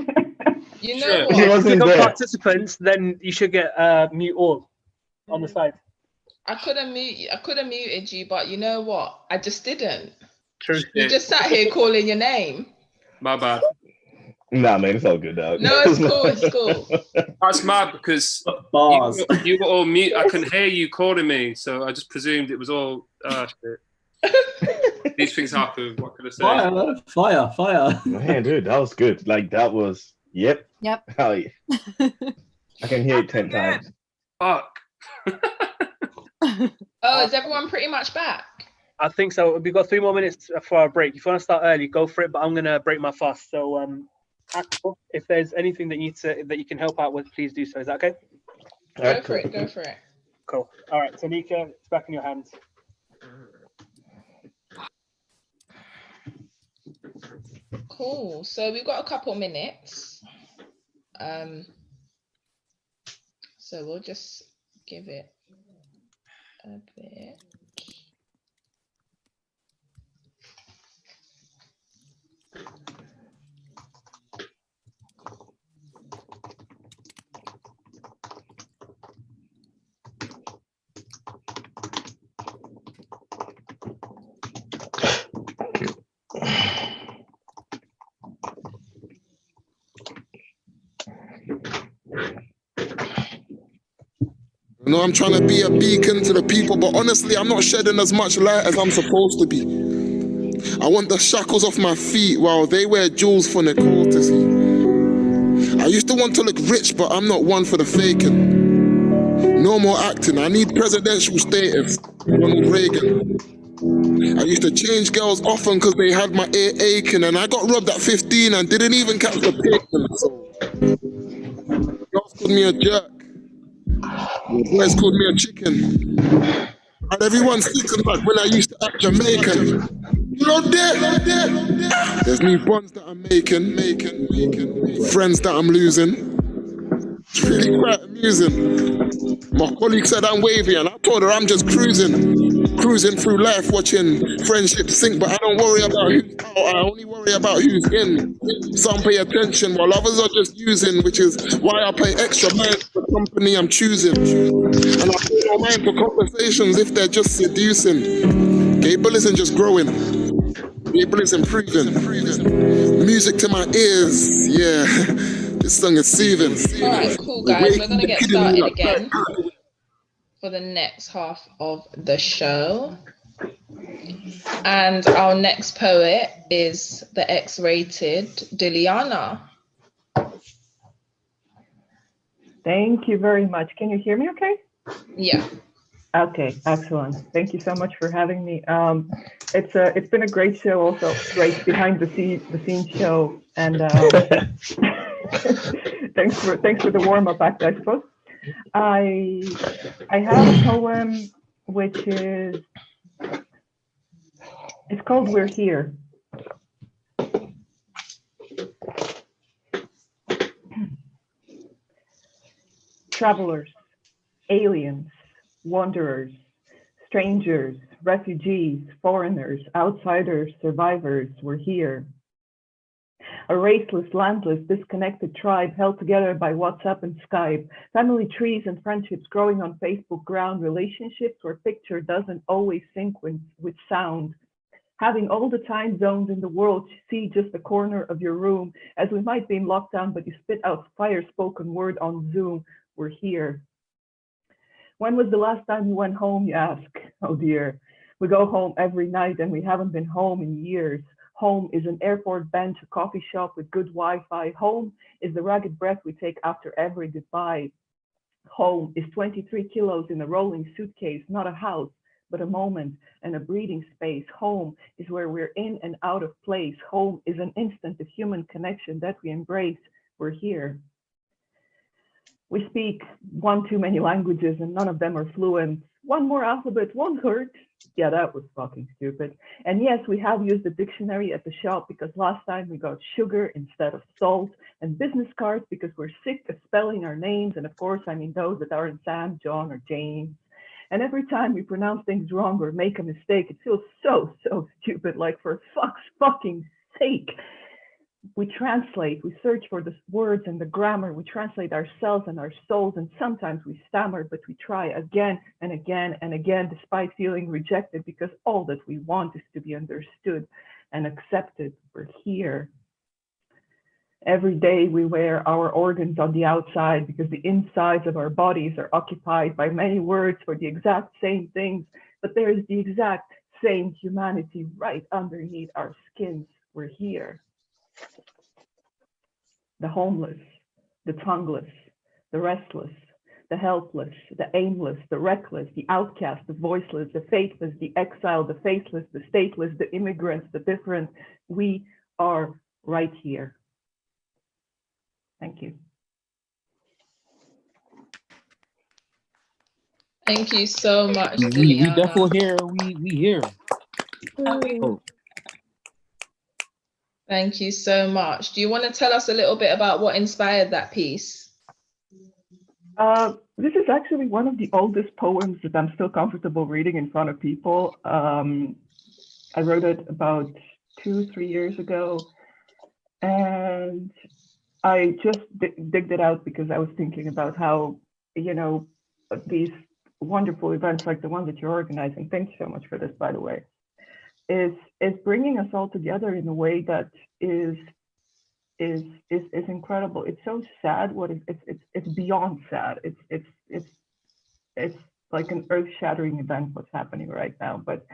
You know If what? you got participants, then you should get mute all on the side. I could have muted you, but you know what? I just didn't. True. You just sat here calling your name. My bad. Nah, man, it's all good, dog. No, it's cool. It's cool. That's mad because you were all mute. I couldn't hear you calling me, so I just presumed it was all shit. These things happen. What can I say? Fire. Man, dude, that was good. Like that was. Yep. Hell yeah. I can hear it 10 times. Fuck. Oh, is everyone pretty much back? I think so. We've got 3 more minutes for our break. If you want to start early, go for it. But I'm gonna break my fast. So, Axel, if there's anything that you can help out with, please do so. Is that okay? Go for it. Cool. All right, Tanika, it's back in your hands. Cool. So we've got a couple minutes. So we'll just give it a bit. You know, I'm trying to be a beacon to the people, but honestly, I'm not shedding as much light as I'm supposed to be. I want the shackles off my feet while they wear jewels for Nicole to see. I used to want to look rich, but I'm not one for the faking. No more acting. I need presidential status. Ronald Reagan. I used to change girls often because they had my ear aching, and I got robbed at 15 and didn't even catch the payment. So, girls called me a jerk. Boys called me a chicken. And everyone's thinking back when I used to act Jamaican. You know that? There's new bonds that I'm making. Friends that I'm losing. It's really quite amusing. My colleague said I'm wavy, and I told her I'm just cruising through life, watching friendships sink. But I don't worry about who's out, I only worry about who's in. Some pay attention while others are just using, which is why I pay extra mind for the company I'm choosing. And I pay no mind for conversations if they're just seducing. Gable isn't just growing, Gable is improving. Music to my ears, yeah. This song is soothing. All right, cool, guys. We're going to get started again for the next half of the show. And our next poet is the X-rated DeLeon. Thank you very much. Can you hear me okay? Yeah. Okay, excellent. Thank you so much for having me. It's been a great show, also great behind the scenes show, and thanks for the warm up act, I suppose. I have a poem which is, it's called "We're Here." Travelers, aliens, wanderers, strangers, refugees, foreigners, outsiders, survivors, we're here. A raceless, landless, disconnected tribe held together by WhatsApp and Skype, family trees and friendships growing on Facebook ground, relationships where picture doesn't always sync with sound. Having all the time zones in the world to see just the corner of your room, as we might be in lockdown, but you spit out fire spoken word on Zoom, we're here. When was the last time you went home, you ask? Oh dear, we go home every night and we haven't been home in years. Home is an airport bench, a coffee shop with good Wi-Fi. Home is the ragged breath we take after every goodbye. Home is 23 kilos in a rolling suitcase, not a house, but a moment and a breathing space. Home is where we're in and out of place. Home is an instant of human connection that we embrace. We're here. We speak one too many languages and none of them are fluent. One more alphabet won't hurt. Yeah, that was fucking stupid. And yes, we have used the dictionary at the shop because last time we got sugar instead of salt, and business cards because we're sick of spelling our names. And of course, I mean those that aren't Sam, John, or James. And every time we pronounce things wrong or make a mistake, it feels so stupid, like for fuck's fucking sake. We translate, we search for the words and the grammar, we translate ourselves and our souls, and sometimes we stammer, but we try again and again and again, despite feeling rejected, because all that we want is to be understood and accepted. We're here. Every day we wear our organs on the outside because the insides of our bodies are occupied by many words for the exact same things, but there is the exact same humanity right underneath our skins. We're here. The homeless, the tongueless, the restless, the helpless, the aimless, the reckless, the outcast, the voiceless, the faithless, the exiled, the faceless, the stateless, the immigrants, the different. We are right here. Thank you. Thank you so much, We definitely here. We here. Oh. Thank you so much. Do you want to tell us a little bit about what inspired that piece? This is actually one of the oldest poems that I'm still comfortable reading in front of people. I wrote it about 2-3 years ago, and I just digged it out because I was thinking about how, you know, these wonderful events like the one that you're organizing, thank you so much for this, by the way, is bringing us all together in a way that is incredible. It's so sad. It's beyond sad. It's like an earth-shattering event what's happening right now, but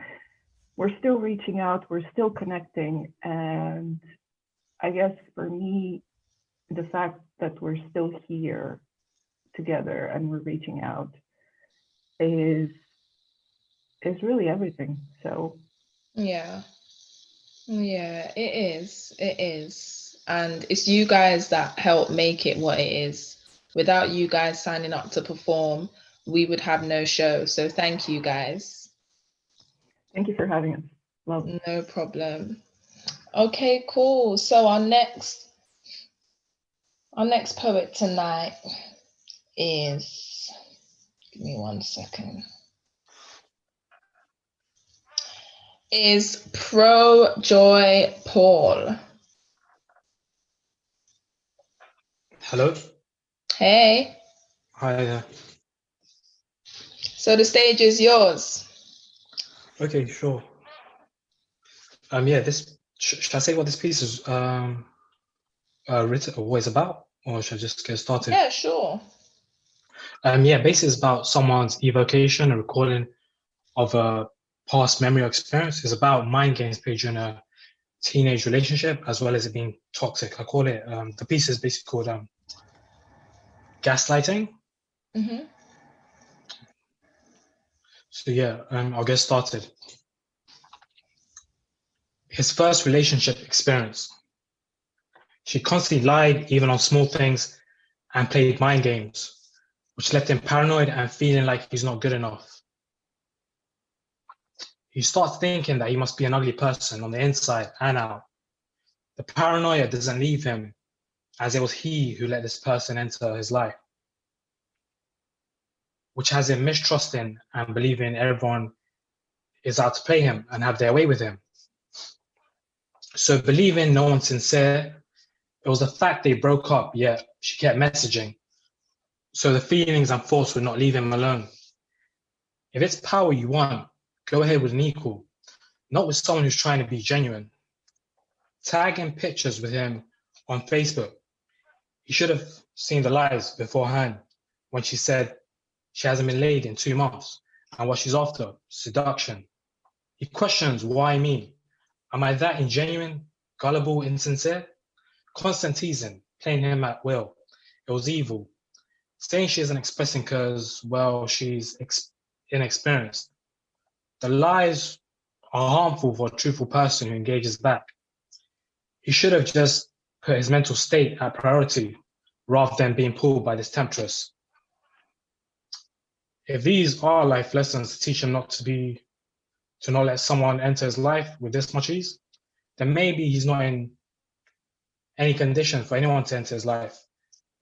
we're still reaching out, we're still connecting, and I guess for me, the fact that we're still here together and we're reaching out is really everything. So yeah, it is, and it's you guys that help make it what it is. Without you guys signing up to perform, we would have no show. So thank you guys. Thank you for having us. Love. No problem. Okay, cool. So our next poet tonight is, give me 1 second, is Pro Joy Paul. Hello. Hey. Hi there. So the stage is yours. Okay, sure. Yeah, this should I say what this piece is written or what it's about, or should I just get started? Yeah, sure. Yeah, basically it's about someone's evocation and recalling of a past memory or experience. It's about mind games played during a teenage relationship, as well as it being toxic. I call it, the piece is basically called gaslighting. Mm-hmm. So yeah, I'll get started. His first relationship experience. She constantly lied, even on small things, and played mind games, which left him paranoid and feeling like he's not good enough. He starts thinking that he must be an ugly person on the inside and out. The paranoia doesn't leave him, as it was he who let this person enter his life, which has him mistrusting and believing everyone is out to play him and have their way with him. So believing no one's sincere, it was the fact they broke up, yet she kept messaging. So the feelings and thoughts would not leave him alone. If it's power you want, go ahead with an equal, not with someone who's trying to be genuine. Tagging pictures with him on Facebook. He should have seen the lies beforehand when she said she hasn't been laid in 2 months and what she's after, seduction. He questions, why me? Am I that ingenuine, gullible, insincere? Constant teasing, playing him at will. It was evil. Saying she isn't expressing because, well, she's inexperienced. The lies are harmful for a truthful person who engages back. He should have just put his mental state at priority rather than being pulled by this temptress. If these are life lessons to teach him to not let someone enter his life with this much ease, then maybe he's not in any condition for anyone to enter his life.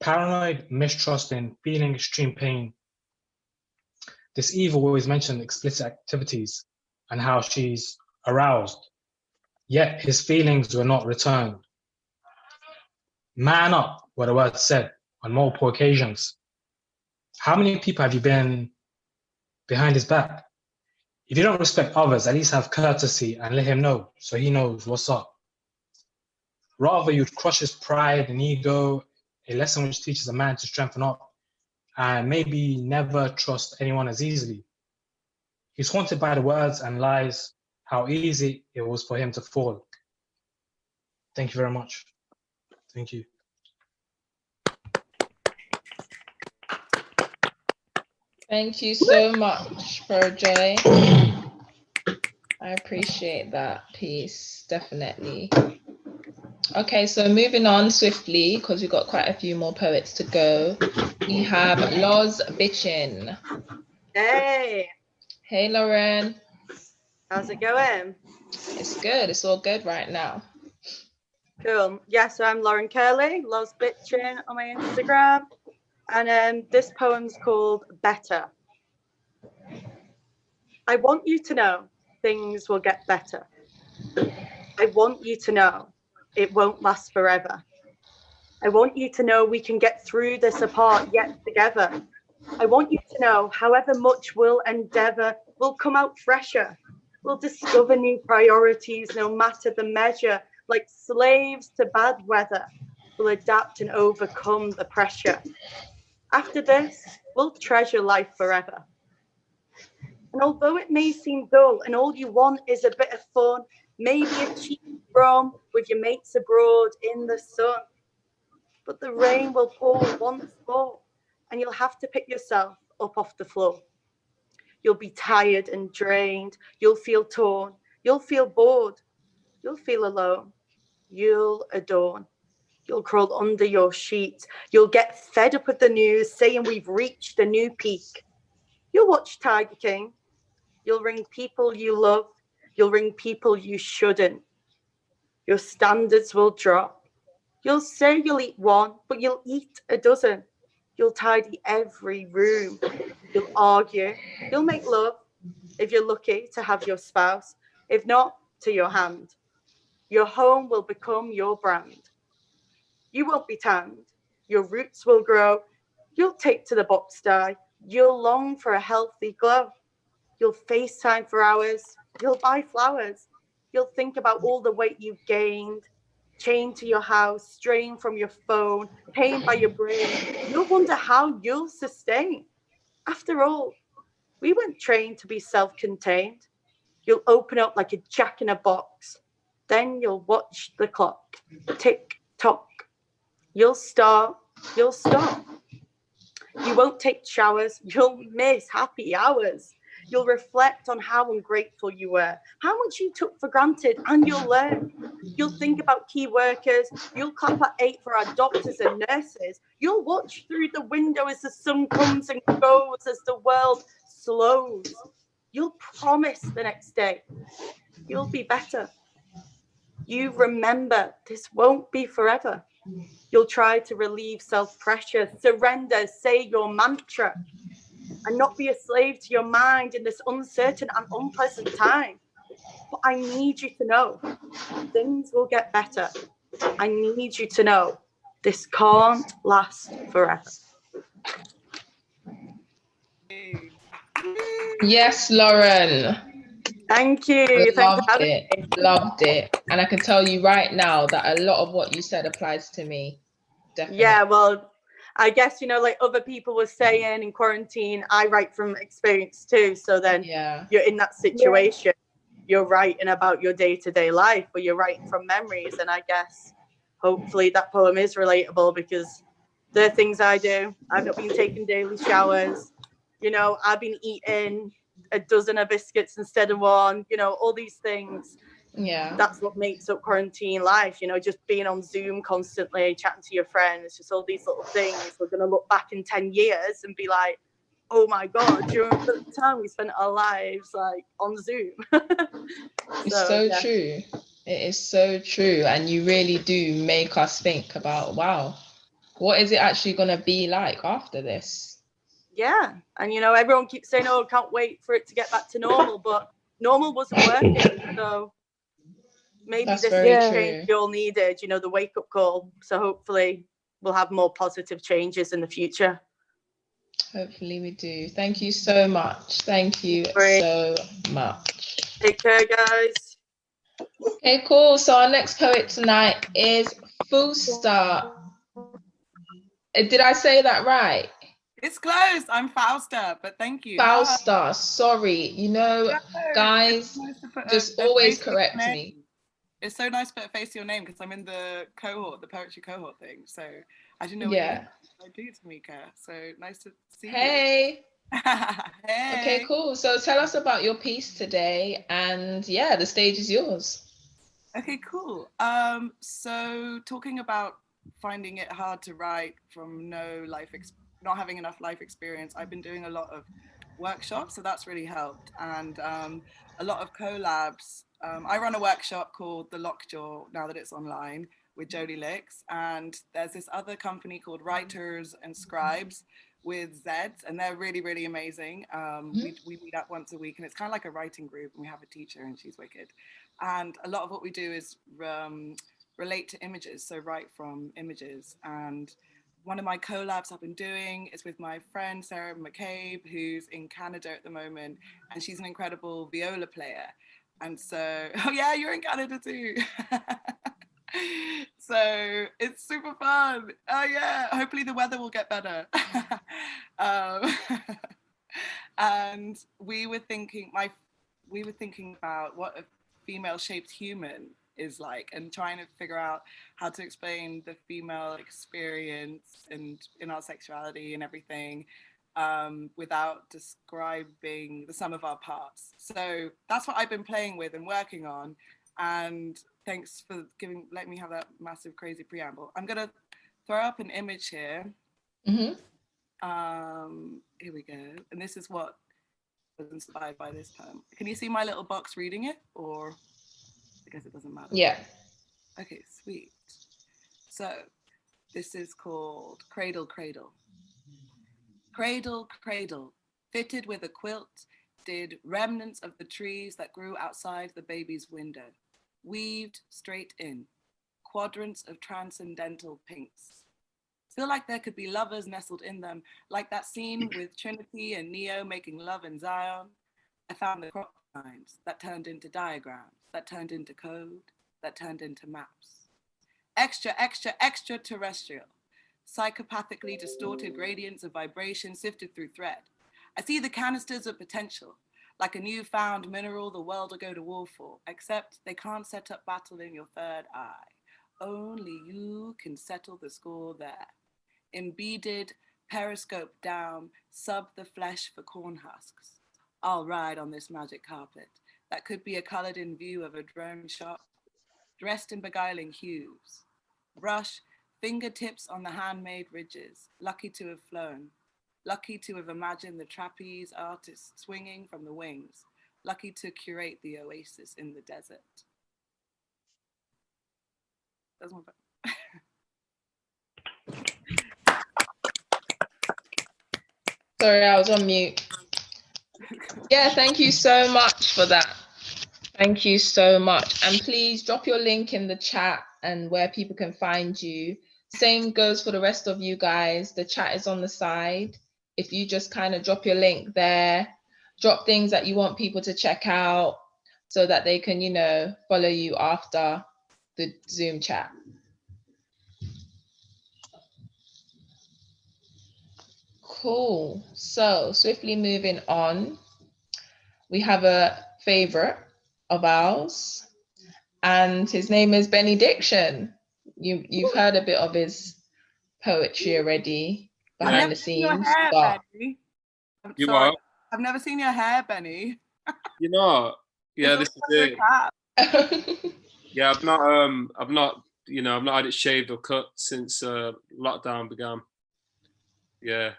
Paranoid, mistrusting, feeling extreme pain. This evil always mentioned explicit activities and how she's aroused, yet his feelings were not returned. Man up, were the words said on multiple occasions. How many people have you been behind his back? If you don't respect others, at least have courtesy and let him know so he knows what's up. Rather, you'd crush his pride and ego, a lesson which teaches a man to strengthen up and maybe never trust anyone as easily. He's haunted by the words and lies, how easy it was for him to fall. Thank you very much. Thank you. Thank you so much, Pro Joy. I appreciate that piece, definitely. Okay, so moving on swiftly, because we've got quite a few more poets to go. We have Loz Bitchin. Hey. Hey, Lauren. How's it going? It's good. It's all good right now. Cool. Yeah, so I'm Lauren Curley, Loz Bitchin on my Instagram. And this poem's called Better. I want you to know things will get better. I want you to know it won't last forever. I want you to know we can get through this apart yet together. I want you to know however much we'll endeavor, we'll come out fresher. We'll discover new priorities no matter the measure. Like slaves to bad weather, we'll adapt and overcome the pressure. After this, we'll treasure life forever. And although it may seem dull and all you want is a bit of fun, maybe a cheap rum with your mates abroad in the sun, but the rain will pour once more and you'll have to pick yourself up off the floor. You'll be tired and drained, you'll feel torn, you'll feel bored, you'll feel alone, you'll adorn. You'll crawl under your sheet. You'll get fed up with the news saying we've reached a new peak. You'll watch Tiger King. You'll ring people you love. You'll ring people you shouldn't. Your standards will drop. You'll say you'll eat one, but you'll eat a dozen. You'll tidy every room. You'll argue. You'll make love, if you're lucky to have your spouse. If not, to your hand. Your home will become your brand. You won't be tanned. Your roots will grow. You'll take to the box dye. You'll long for a healthy glow. You'll FaceTime for hours. You'll buy flowers. You'll think about all the weight you've gained, chained to your house, strain from your phone, pain by your brain. You'll wonder how you'll sustain. After all, we weren't trained to be self-contained. You'll open up like a jack in a box. Then you'll watch the clock. Tick tock. You'll start. You'll stop. You won't take showers. You'll miss happy hours. You'll reflect on how ungrateful you were, how much you took for granted, and you'll learn. You'll think about key workers. You'll clap at 8 for our doctors and nurses. You'll watch through the window as the sun comes and goes, as the world slows. You'll promise the next day you'll be better. You remember this won't be forever. You'll try to relieve self-pressure, surrender, say your mantra, and not be a slave to your mind in this uncertain and unpleasant time. But I need you to know things will get better. I need you to know this can't last forever. Yes, Lauren. Thank you. Loved it. And I can tell you right now that a lot of what you said applies to me. Definitely. Yeah, well, I guess, like other people were saying in quarantine, I write from experience too. So then you're in that situation, you're writing about your day-to-day life, but you're writing from memories. And I guess hopefully that poem is relatable, because there are things I do. I've not been taking daily showers. I've been eating a dozen of biscuits instead of one, all these things. Yeah, that's what makes up quarantine life, just being on Zoom constantly, chatting to your friends, just all these little things. We're going to look back in 10 years and be like, oh my God, during the time we spent our lives like on Zoom. It's so true. It is so true. And you really do make us think about, wow, what is it actually going to be like after this? Yeah. And, everyone keeps saying, oh, can't wait for it to get back to normal. But normal wasn't working. So maybe That's this very is true. change we all needed, the wake-up call. So hopefully we'll have more positive changes in the future. Hopefully we do. Thank you so much. Thank you so much. Take care, guys. Okay, cool. So our next poet tonight is Fausta. Did I say that right? It's close. I'm Fausta, but thank you. Fausta, sorry. Guys, just always correct me. It's so nice to put a face to your name, because I'm in the cohort, the poetry cohort thing. So I didn't know what I do, Tamika. So nice to see you. Hey. Hey. Okay, cool. So tell us about your piece today, and the stage is yours. Okay, cool. So talking about finding it hard to write from not having enough life experience, I've been doing a lot of workshops, so that's really helped, and a lot of collabs. I run a workshop called The Lockjaw, now that it's online, with Jodie Licks, and there's this other company called Writers and Scribes with Zeds, and they're really, really amazing. We meet up once a week, and it's kind of like a writing group, and we have a teacher, and she's wicked. And a lot of what we do is relate to images, so write from images. And one of my collabs I've been doing is with my friend Sarah McCabe, who's in Canada at the moment, and she's an incredible viola player. And so, oh yeah, you're in Canada too. So it's super fun. Oh yeah, hopefully the weather will get better. And we were thinking about what a female-shaped human is like, and trying to figure out how to explain the female experience and in our sexuality and everything without describing the sum of our parts. So that's what I've been playing with and working on. And thanks for letting me have that massive crazy preamble. I'm gonna throw up an image here. Here we go. And this is what was inspired by this poem. Can you see my little box reading it, or I guess it doesn't matter? Yeah. Okay, sweet. So this is called Cradle Cradle. Cradle, cradle, fitted with a quilt, did remnants of the trees that grew outside the baby's window, weaved straight in, quadrants of transcendental pinks. Feel like there could be lovers nestled in them, like that scene with Trinity and Neo making love in Zion. I found the crop lines that turned into diagrams, that turned into code, that turned into maps. Extra, extra, extraterrestrial. Psychopathically distorted gradients of vibration sifted through thread. I see the canisters of potential, like a newfound mineral the world will go to war for, except they can't set up battle in your third eye. Only you can settle the score there. Embedded, periscope down, sub the flesh for corn husks. I'll ride on this magic carpet that could be a colored in view of a drone shot, dressed in beguiling hues. Brush, fingertips on the handmade ridges, lucky to have flown, lucky to have imagined the trapeze artist swinging from the wings, lucky to curate the oasis in the desert. That's my Sorry, I was on mute. Yeah, thank you so much for that. Thank you so much. And please drop your link in the chat and where people can find you. Same goes for the rest of you guys. The chat is on the side. If you just kind of drop your link there, drop things that you want people to check out so that they can, you know, follow you after the Zoom chat. Cool. So swiftly moving on, we have a favorite of ours, and his name is Benediction. You've heard a bit of his poetry already behind the scenes. You sorry. I've never seen your hair, Benny. You know, yeah, this is it. Yeah, I've not had it shaved or cut since lockdown began. Yeah.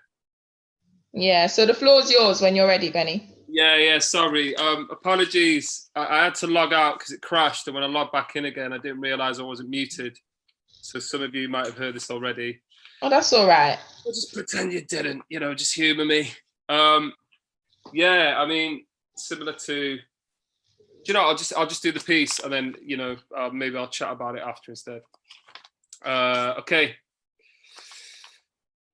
Yeah, so the floor's yours when you're ready, Benny. Yeah, sorry. Apologies. I had to log out because it crashed, and when I logged back in again, I didn't realise I wasn't muted. So some of you might have heard this already. Oh, that's all right. I'll just pretend you didn't, just humour me. Yeah, I mean, similar to, I'll just do the piece and then, maybe I'll chat about it after instead. Okay.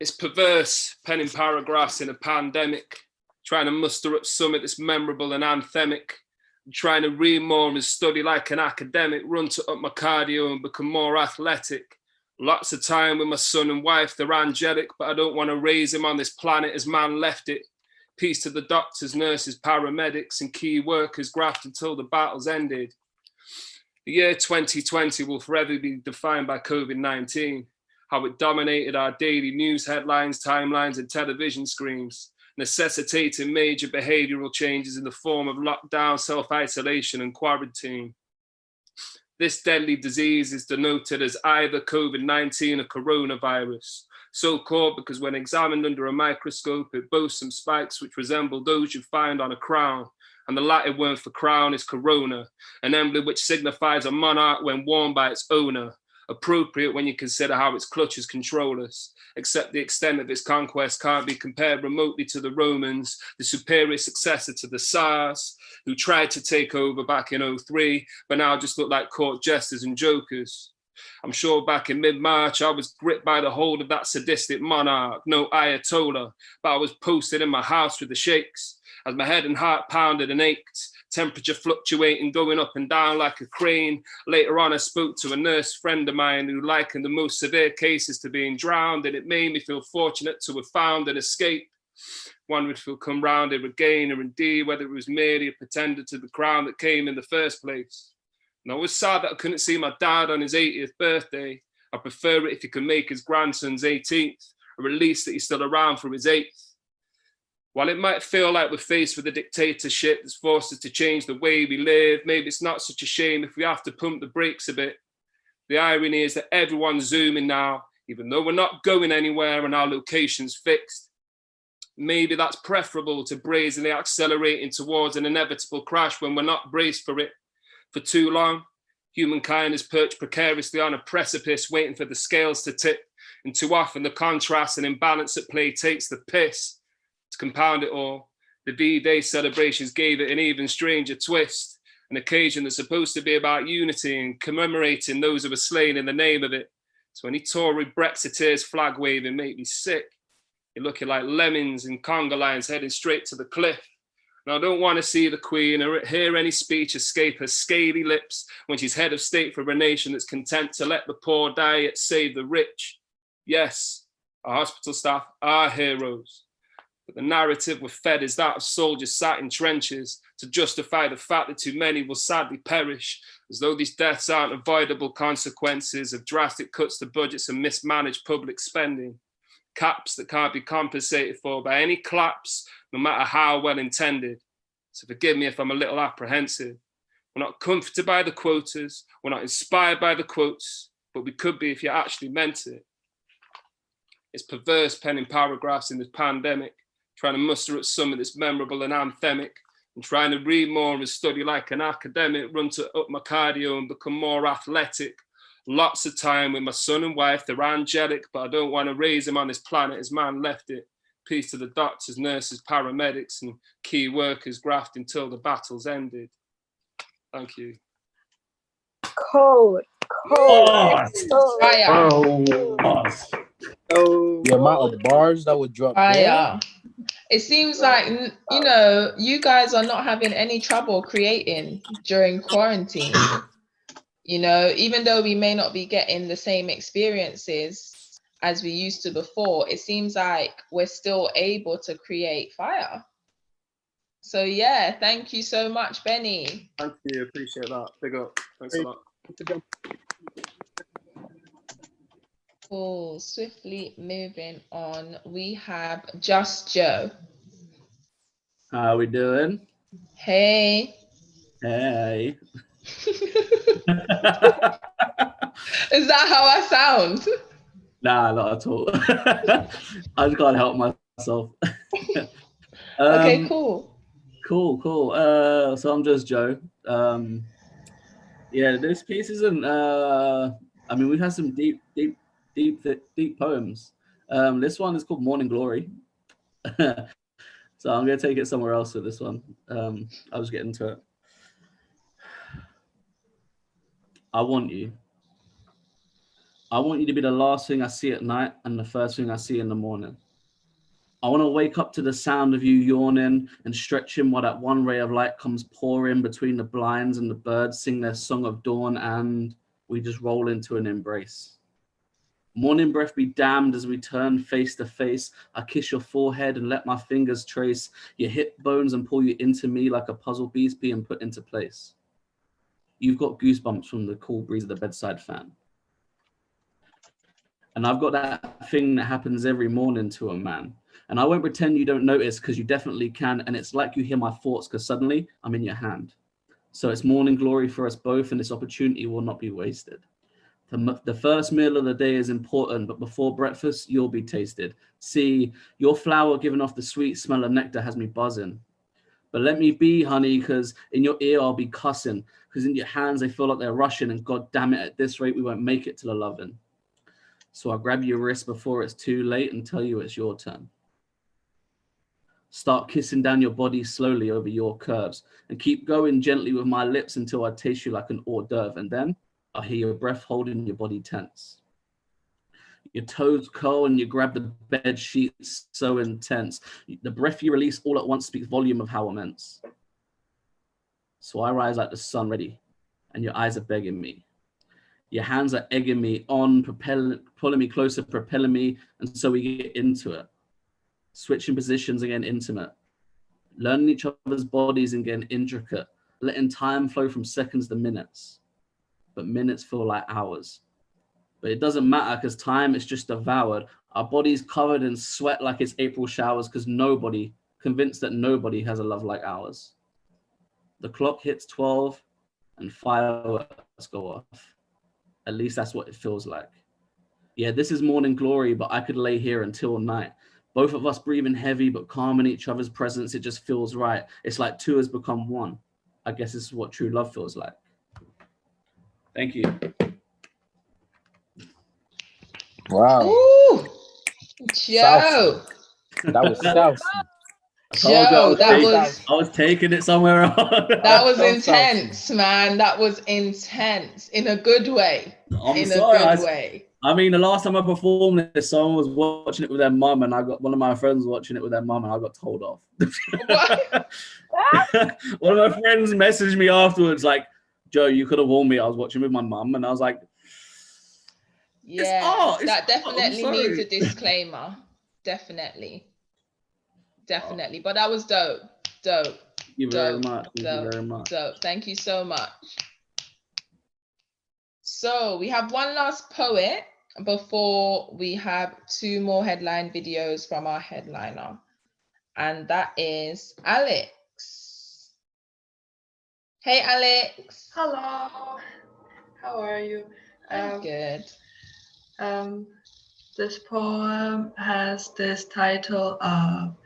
It's perverse, penning paragraphs in a pandemic, trying to muster up something that's memorable and anthemic. I'm trying to read more and study like an academic, run to up my cardio and become more athletic. Lots of time with my son and wife, they're angelic, but I don't want to raise him on this planet as man left it. Peace to the doctors, nurses, paramedics, and key workers graft until the battle's ended. The year 2020 will forever be defined by COVID-19, how it dominated our daily news headlines, timelines, and television screens, necessitating major behavioural changes in the form of lockdown, self-isolation, and quarantine. This deadly disease is denoted as either COVID-19 or coronavirus, so called because when examined under a microscope, it boasts some spikes which resemble those you find on a crown, and the Latin word for crown is corona, an emblem which signifies a monarch when worn by its owner, appropriate when you consider how its clutches control us, except the extent of its conquest can't be compared remotely to the Romans, the superior successor to the SARS, who tried to take over back in 2003, but now just look like court jesters and jokers. I'm sure back in mid-March, I was gripped by the hold of that sadistic monarch, no Ayatollah, but I was posted in my house with the shakes, as my head and heart pounded and ached, temperature fluctuating, going up and down like a crane. Later on, I spoke to a nurse friend of mine who likened the most severe cases to being drowned, and it made me feel fortunate to have found an escape. One would feel come round it again, or indeed whether it was merely a pretender to the crown that came in the first place. And I was sad that I couldn't see my dad on his 80th birthday. I prefer it if he could make his grandson's 18th, or at least that he's still around for his 8th. While it might feel like we're faced with a dictatorship that's forced us to change the way we live, maybe it's not such a shame if we have to pump the brakes a bit. The irony is that everyone's Zooming now, even though we're not going anywhere and our location's fixed. Maybe that's preferable to brazenly accelerating towards an inevitable crash when we're not braced for it. For too long, humankind has perched precariously on a precipice waiting for the scales to tip, And too often the contrast and imbalance at play takes the piss. To compound it all, the V-Day celebrations gave it an even stranger twist, an occasion that's supposed to be about unity and commemorating those who were slain in the name of it. So any Tory Brexiteers flag waving make me sick. You're looking like lemmings and conga lines heading straight to the cliff. And I don't want to see the Queen or hear any speech escape her scaly lips when she's head of state for a nation that's content to let the poor die yet save the rich. Yes, our hospital staff are heroes, but the narrative we're fed is that of soldiers sat in trenches to justify the fact that too many will sadly perish, as though these deaths aren't avoidable consequences of drastic cuts to budgets and mismanaged public spending. Caps that can't be compensated for by any claps, no matter how well intended. So forgive me if I'm a little apprehensive. We're not comforted by the quotas, we're not inspired by the quotes, but we could be if you actually meant it. It's perverse penning paragraphs in this pandemic, trying to muster up something that's memorable and anthemic, and trying to read more and study like an academic, run to up my cardio and become more athletic. Lots of time with my son and wife, they're angelic, but I don't want to raise him on this planet as man left it. Peace to the doctors, nurses, paramedics, and key workers grafting till the battle's ended. Thank you. Cold. Oh, Oh. The amount of bars that would drop there. It seems like, you know, you guys are not having any trouble creating during quarantine. You know, even though we may not be getting the same experiences as we used to before, it seems like we're still able to create fire. So yeah, thank you so much, Benny. Thank you, appreciate that. Big up, thanks a lot. Cool, swiftly moving on. We have Just Joe. How we doing? Hey. Hey. Is that how I sound? Nah, not at all. I just can't help myself. Okay, cool. Cool. So I'm Just Joe. Yeah, this piece isn't. I mean, we've had some deep poems. This one is called Morning Glory. So I'm gonna take it somewhere else with this one. I'll just get into it. I want you. I want you to be the last thing I see at night and the first thing I see in the morning. I want to wake up to the sound of you yawning and stretching while that one ray of light comes pouring between the blinds and the birds sing their song of dawn and we just roll into an embrace. Morning breath be damned as we turn face to face. I kiss your forehead and let my fingers trace your hip bones and pull you into me like a puzzle piece being put into place. You've got goosebumps from the cool breeze of the bedside fan. And I've got that thing that happens every morning to a man. And I won't pretend you don't notice because you definitely can. And it's like you hear my thoughts because suddenly I'm in your hand. So it's morning glory for us both and this opportunity will not be wasted. The first meal of the day is important, but before breakfast, you'll be tasted. See, your flower giving off the sweet smell of nectar has me buzzing. But let me be, honey, because in your ear I'll be cussing. Because in your hands they feel like they're rushing. And God damn it, at this rate we won't make it to the loving. So I'll grab your wrist before it's too late and tell you it's your turn. Start kissing down your body slowly over your curves. And keep going gently with my lips until I taste you like an hors d'oeuvre. And then I'll hear your breath holding your body tense. Your toes curl and you grab the bed sheets so intense. The breath you release all at once speaks volume of how immense. So I rise like the sun ready and your eyes are begging me. Your hands are egging me on, pulling me closer, propelling me. And so we get into it. Switching positions again, intimate. Learning each other's bodies and getting intricate. Letting time flow from seconds to minutes. But minutes feel like hours. But it doesn't matter because time is just devoured. Our bodies covered in sweat like it's April showers because nobody, convinced that nobody has a love like ours. The clock hits 12 and fireworks go off. At least that's what it feels like. Yeah, this is morning glory, but I could lay here until night. Both of us breathing heavy, but calm in each other's presence. It just feels right. It's like two has become one. I guess this is what true love feels like. Thank you. Wow. Ooh, Joe. That was South. Joe, that was I was taking it somewhere else. that was intense, man. That was intense in a good way. I'm In sorry. a good way. I mean, the last time I performed this, someone was watching it with their mum, and I got one of my friends watching it with their mum, and I got told off. One of my friends messaged me afterwards, like, "Joe, you could have warned me. I was watching with my mum," and I was like, Yeah, that definitely needs a disclaimer. Definitely. But that was dope. Thank you very much. Thank you very much. Dope. Thank you so much. So we have one last poet before we have 2 more headline videos from our headliner, and that is Alex. Hey, Alex. Hello. How are you? I'm good. This poem has this title of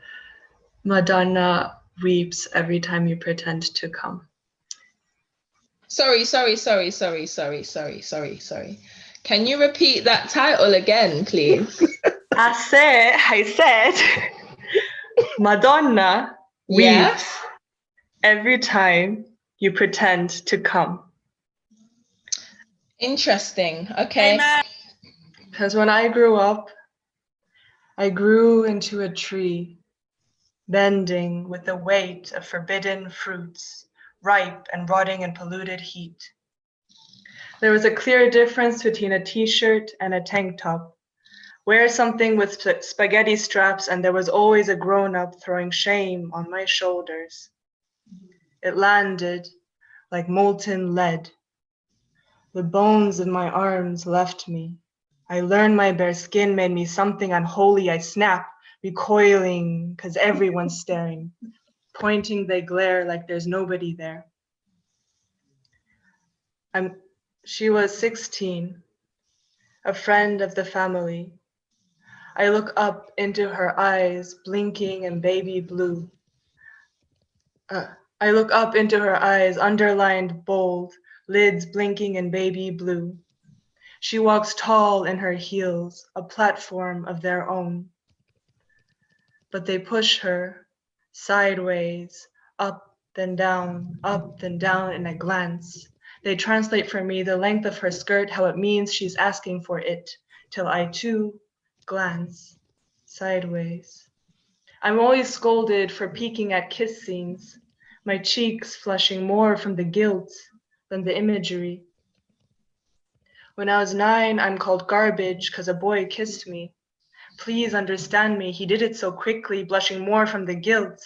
Madonna weeps every time you pretend to come. Sorry. Can you repeat that title again, please? I said, Madonna weeps every time you pretend to come. Interesting. Okay. Because when I grew up, I grew into a tree, bending with the weight of forbidden fruits, ripe and rotting in polluted heat. There was a clear difference between a t-shirt and a tank top. Wear something with spaghetti straps, and there was always a grown-up throwing shame on my shoulders. It landed like molten lead. The bones in my arms left me. I learned my bare skin made me something unholy. I snap, recoiling, because everyone's staring. Pointing, they glare like there's nobody there. She was 16, a friend of the family. I look up into her eyes, blinking in baby blue. I look up into her eyes, underlined bold, lids blinking in baby blue. She walks tall in her heels, a platform of their own. But they push her sideways, up then down in a glance. They translate for me the length of her skirt, how it means she's asking for it, till I too glance sideways. I'm always scolded for peeking at kiss scenes, my cheeks flushing more from the guilt than the imagery. When I was 9, I'm called garbage because a boy kissed me. Please understand me, he did it so quickly, blushing more from the guilt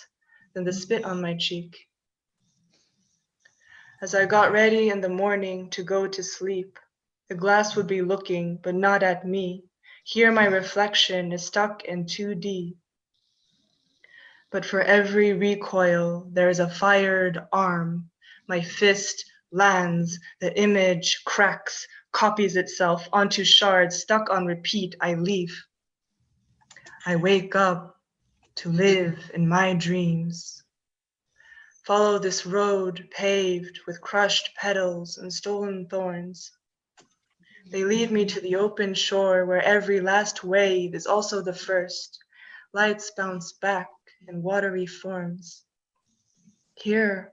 than the spit on my cheek. As I got ready in the morning to go to sleep, the glass would be looking, but not at me. Here my reflection is stuck in 2D. But for every recoil, there is a fired arm. My fist lands, the image cracks, copies itself onto shards, stuck on repeat, I leave. I wake up to live in my dreams. Follow this road paved with crushed petals and stolen thorns. They lead me to the open shore where every last wave is also the first. Lights bounce back in watery forms. Here,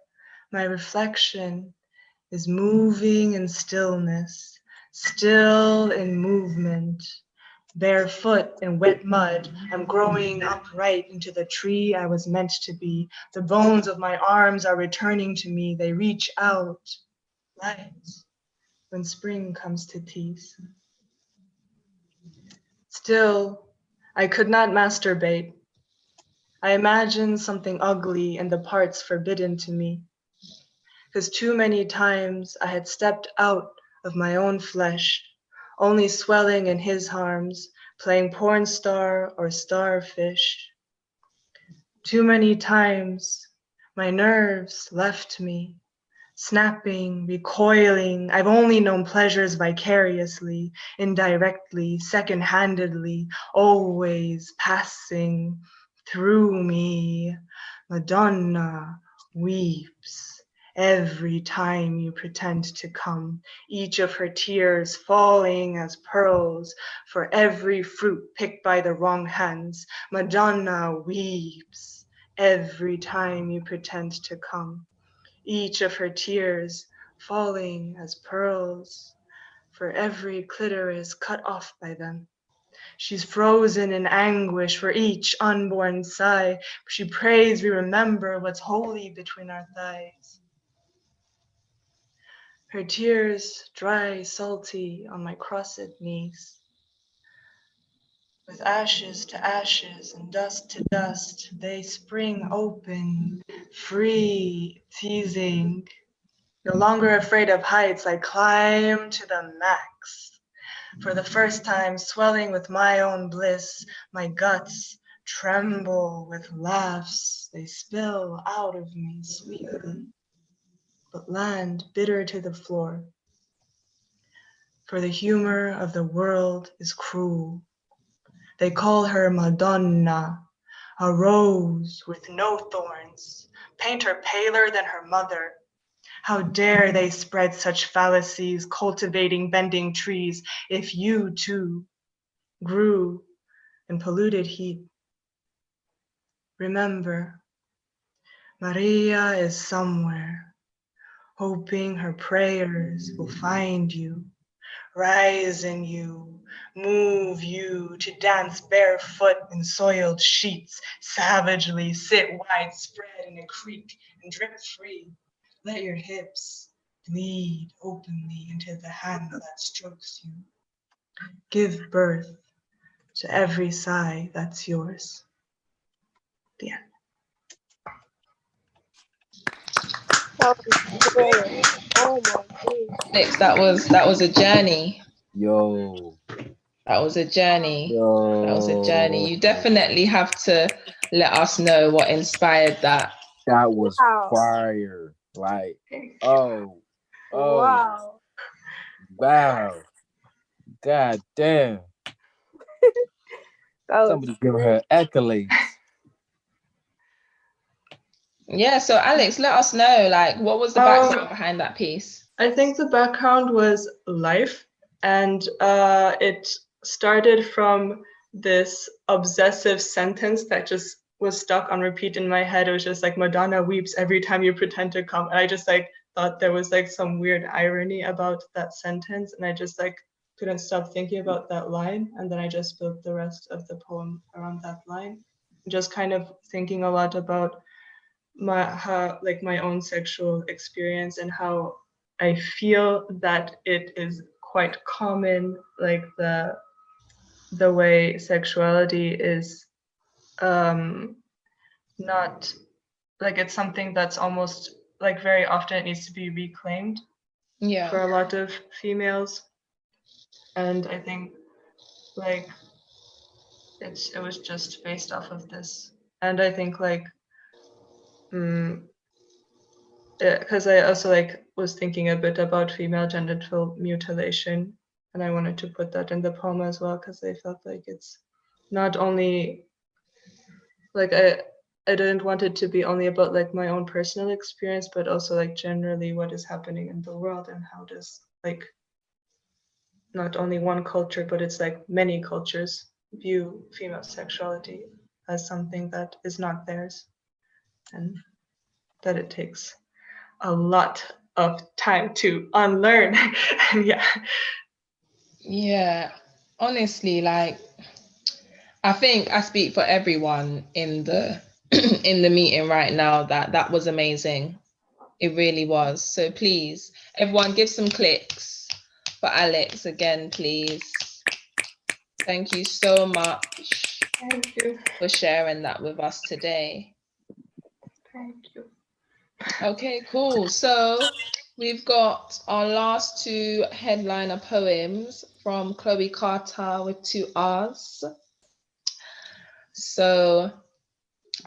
my reflection is moving in stillness, still in movement. Barefoot in wet mud, I'm growing upright into the tree I was meant to be. The bones of my arms are returning to me. They reach out, light, when spring comes to tease. Still, I could not masturbate. I imagined something ugly in the parts forbidden to me, because too many times I had stepped out of my own flesh, only swelling in his arms, playing porn star or starfish. Too many times my nerves left me, snapping, recoiling. I've only known pleasures vicariously, indirectly, second-handedly, always passing through me. Madonna weeps every time you pretend to come, each of her tears falling as pearls. For every fruit picked by the wrong hands, Madonna weeps every time you pretend to come, each of her tears falling as pearls. For every clitoris cut off by them, she's frozen in anguish for each unborn sigh. She prays we remember what's holy between our thighs. Her tears dry, salty on my crossed knees. With ashes to ashes and dust to dust, they spring open, free, teasing. No longer afraid of heights, I climb to the max. For the first time, swelling with my own bliss, my guts tremble with laughs. They spill out of me sweetly, but land bitter to the floor. For the humor of the world is cruel. They call her Madonna, a rose with no thorns, paint her paler than her mother. How dare they spread such fallacies, cultivating bending trees, if you too grew in polluted heat. Remember, Maria is somewhere, hoping her prayers will find you, rise in you, move you to dance barefoot in soiled sheets, savagely sit widespread in a creek and drip free. Let your hips bleed openly into the hand that strokes you. Give birth to every sigh that's yours. The end. Oh my goodness. Alex, that was a journey. Yo. That was a journey. Yo. That was a journey. You definitely have to let us know what inspired that. That was fire. Like, wow. God damn. Somebody give her accolades. Yeah, so Alex, let us know, like, what was the background behind that piece? I think the background was life, and it started from this obsessive sentence that just was stuck on repeat in my head. It was just like, Madonna weeps every time you pretend to come. And I just like thought there was like some weird irony about that sentence, and I just like couldn't stop thinking about that line. And then I just built the rest of the poem around that line, just kind of thinking a lot about my own sexual experience and how I feel that it is quite common, like the way sexuality is not like, it's something that's almost like very often it needs to be reclaimed for a lot of females. And I think like it was just based off of this. And I think like because I also like was thinking a bit about female genital mutilation, and I wanted to put that in the poem as well, because I felt like it's not only like I didn't want it to be only about like my own personal experience, but also like generally what is happening in the world, and how does like not only one culture, but it's like many cultures view female sexuality as something that is not theirs, and that it takes a lot of time to unlearn. Yeah, honestly, like I think I speak for everyone in the in the meeting right now that was amazing. It really was. So please, everyone, give some clicks for Alex again, please. Thank you so much. Thank you for sharing that with us today. Thank you. Okay, cool. So we've got our last two headliner poems from Chloe Carter with 2 R's. So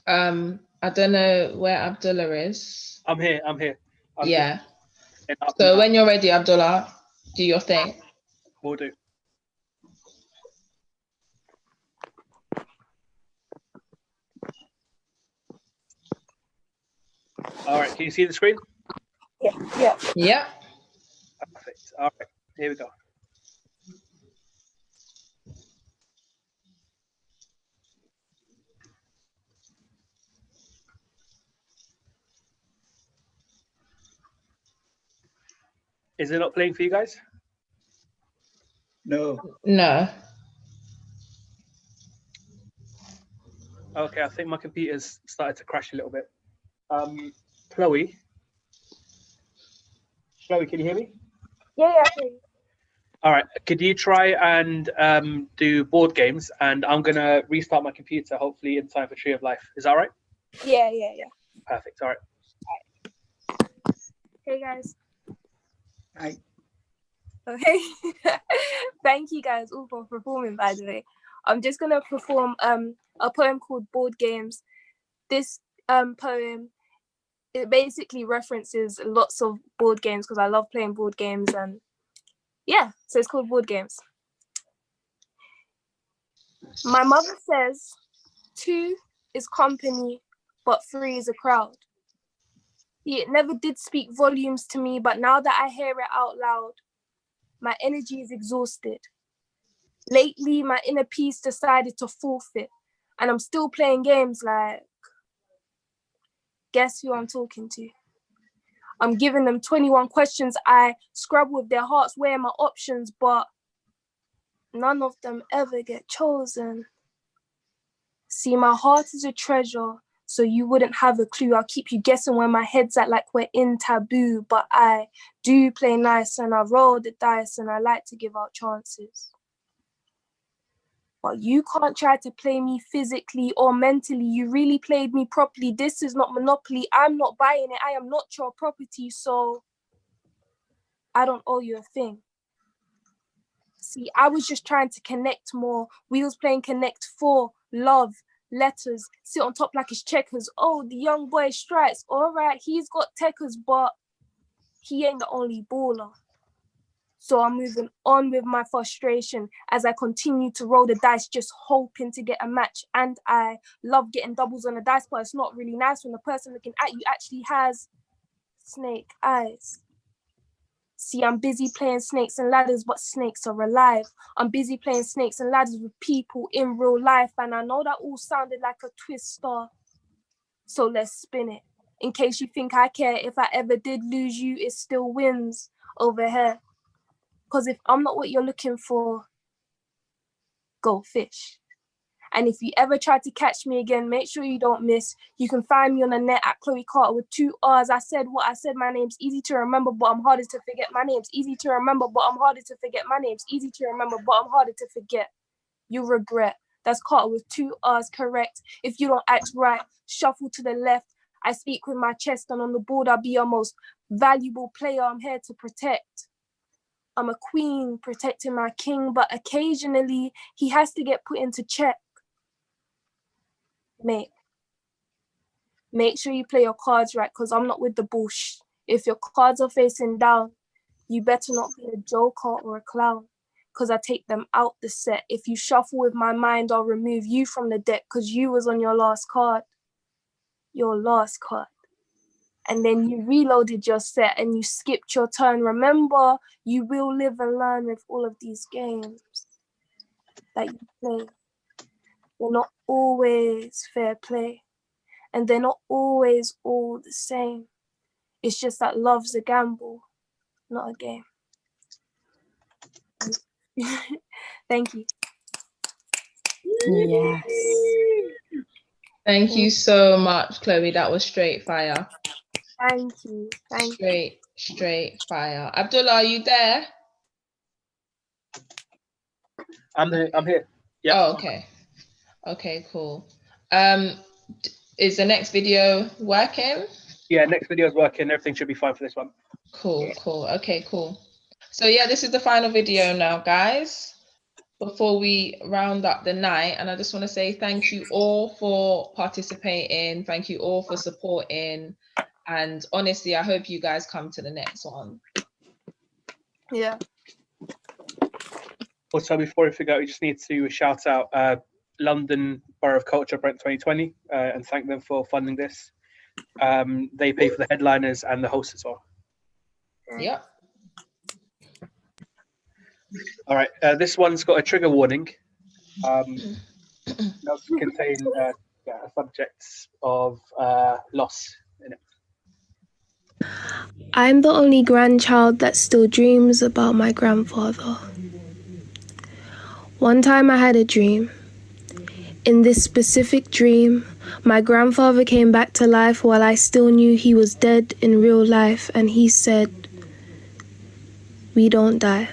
I don't know where Abdullah is. I'm here. Yeah. So when you're ready, Abdullah, do your thing. Will do. All right, can you see the screen? Yeah. Yeah. Perfect. All right, here we go. Is it not playing for you guys? No. No. Okay, I think my computer's started to crash a little bit. Chloe, can you hear me? Yeah. All right, could you try and do board games? And I'm gonna restart my computer, hopefully in time for Tree of Life. Is that all right? Yeah. Perfect. All right. Hey guys. Hi. Okay. Thank you guys all for performing, by the way. I'm just gonna perform a poem called Board Games. This poem, it basically references lots of board games because I love playing board games, and yeah, so it's called Board Games. My mother says 2 is company, but 3 is a crowd. It never did speak volumes to me, but now that I hear it out loud, my energy is exhausted. Lately, my inner peace decided to forfeit, and I'm still playing games like, guess who I'm talking to? I'm giving them 21 questions. I scrub with their hearts, weighing my options, but none of them ever get chosen. See, my heart is a treasure, so you wouldn't have a clue. I'll keep you guessing where my head's at, like we're in taboo, but I do play nice and I roll the dice and I like to give out chances. But you can't try to play me physically or mentally. You really played me properly. This is not Monopoly. I'm not buying it. I am not your property, so I don't owe you a thing. See, I was just trying to connect more. We was playing Connect 4, love, letters, sit on top like it's checkers. Oh, the young boy strikes. All right, he's got techers, but he ain't the only baller. So I'm moving on with my frustration as I continue to roll the dice, just hoping to get a match. And I love getting doubles on the dice, but it's not really nice when the person looking at you actually has snake eyes. See, I'm busy playing snakes and ladders, but snakes are alive. I'm busy playing snakes and ladders with people in real life. And I know that all sounded like a twister. So let's spin it. In case you think I care, if I ever did lose you, it still wins over here. Because if I'm not what you're looking for, go fish. And if you ever try to catch me again, make sure you don't miss. You can find me on the net at Chloe Carter with 2 R's. I said what I said. My name's easy to remember, but I'm harder to forget. My name's easy to remember, but I'm harder to forget. My name's easy to remember, but I'm harder to forget. You regret. That's Carter with 2 R's, correct. If you don't act right, shuffle to the left. I speak with my chest, and on the board, I'll be your most valuable player. I'm here to protect. I'm a queen protecting my king, but occasionally he has to get put into check. Mate, make sure you play your cards right, because I'm not with the bullshit. If your cards are facing down, you better not be a joker or a clown, because I take them out the set. If you shuffle with my mind, I'll remove you from the deck, because you was on your last card. Your last card. And then you reloaded your set and you skipped your turn. Remember, you will live and learn with all of these games that you play. They're not always fair play, and they're not always all the same. It's just that love's a gamble, not a game. Thank you. Yes. Thank you so much, Chloe. That was straight fire. Thank you. Straight fire. Abdullah, are you there? I'm here. Yeah. Oh, okay. Okay, cool. Is the next video working? Yeah, next video is working. Everything should be fine for this one. Cool. Okay, cool. So yeah, this is the final video now, guys, before we round up the night. And I just want to say thank you all for participating. Thank you all for supporting. And honestly, I hope you guys come to the next one. Yeah. Also, before we forget, we just need to shout out London Borough of Culture Brent 2020 and thank them for funding this. They pay for the headliners and the hosts as well. Yep. All right. This one's got a trigger warning. Does contain subjects of loss in it. I'm the only grandchild that still dreams about my grandfather. One time I had a dream. In this specific dream, my grandfather came back to life while I still knew he was dead in real life, and he said, "We don't die.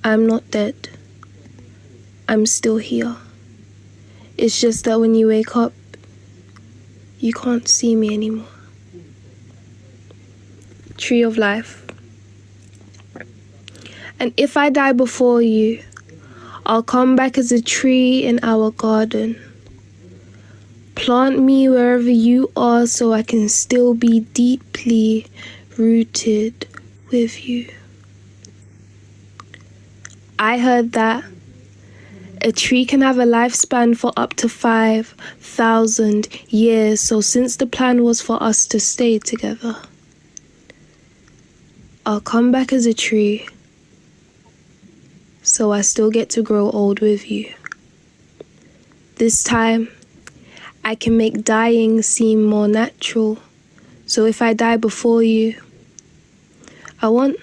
I'm not dead. I'm still here. It's just that when you wake up, you can't see me anymore." Tree of life. And if I die before you, I'll come back as a tree in our garden. Plant me wherever you are so I can still be deeply rooted with you. I heard that a tree can have a lifespan for up to 5,000 years, so since the plan was for us to stay together, I'll come back as a tree so I still get to grow old with you. This time, I can make dying seem more natural, so if I die before you, I want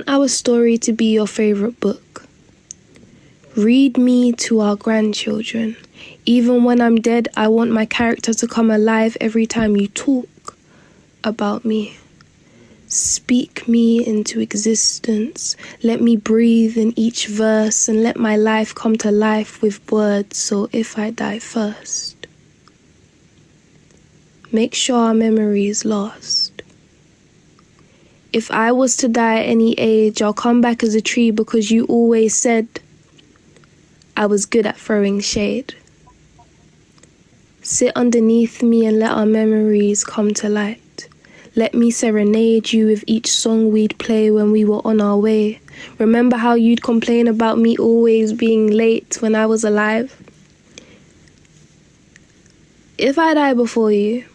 our story to be your favorite book. Read me to our grandchildren. Even when I'm dead, I want my character to come alive every time you talk about me. Speak me into existence. Let me breathe in each verse and let my life come to life with words, so if I die first, make sure our memories last. If I was to die at any age, I'll come back as a tree because you always said I was good at throwing shade. Sit underneath me and let our memories come to light. Let me serenade you with each song we'd play when we were on our way. Remember how you'd complain about me always being late when I was alive? If I die before you,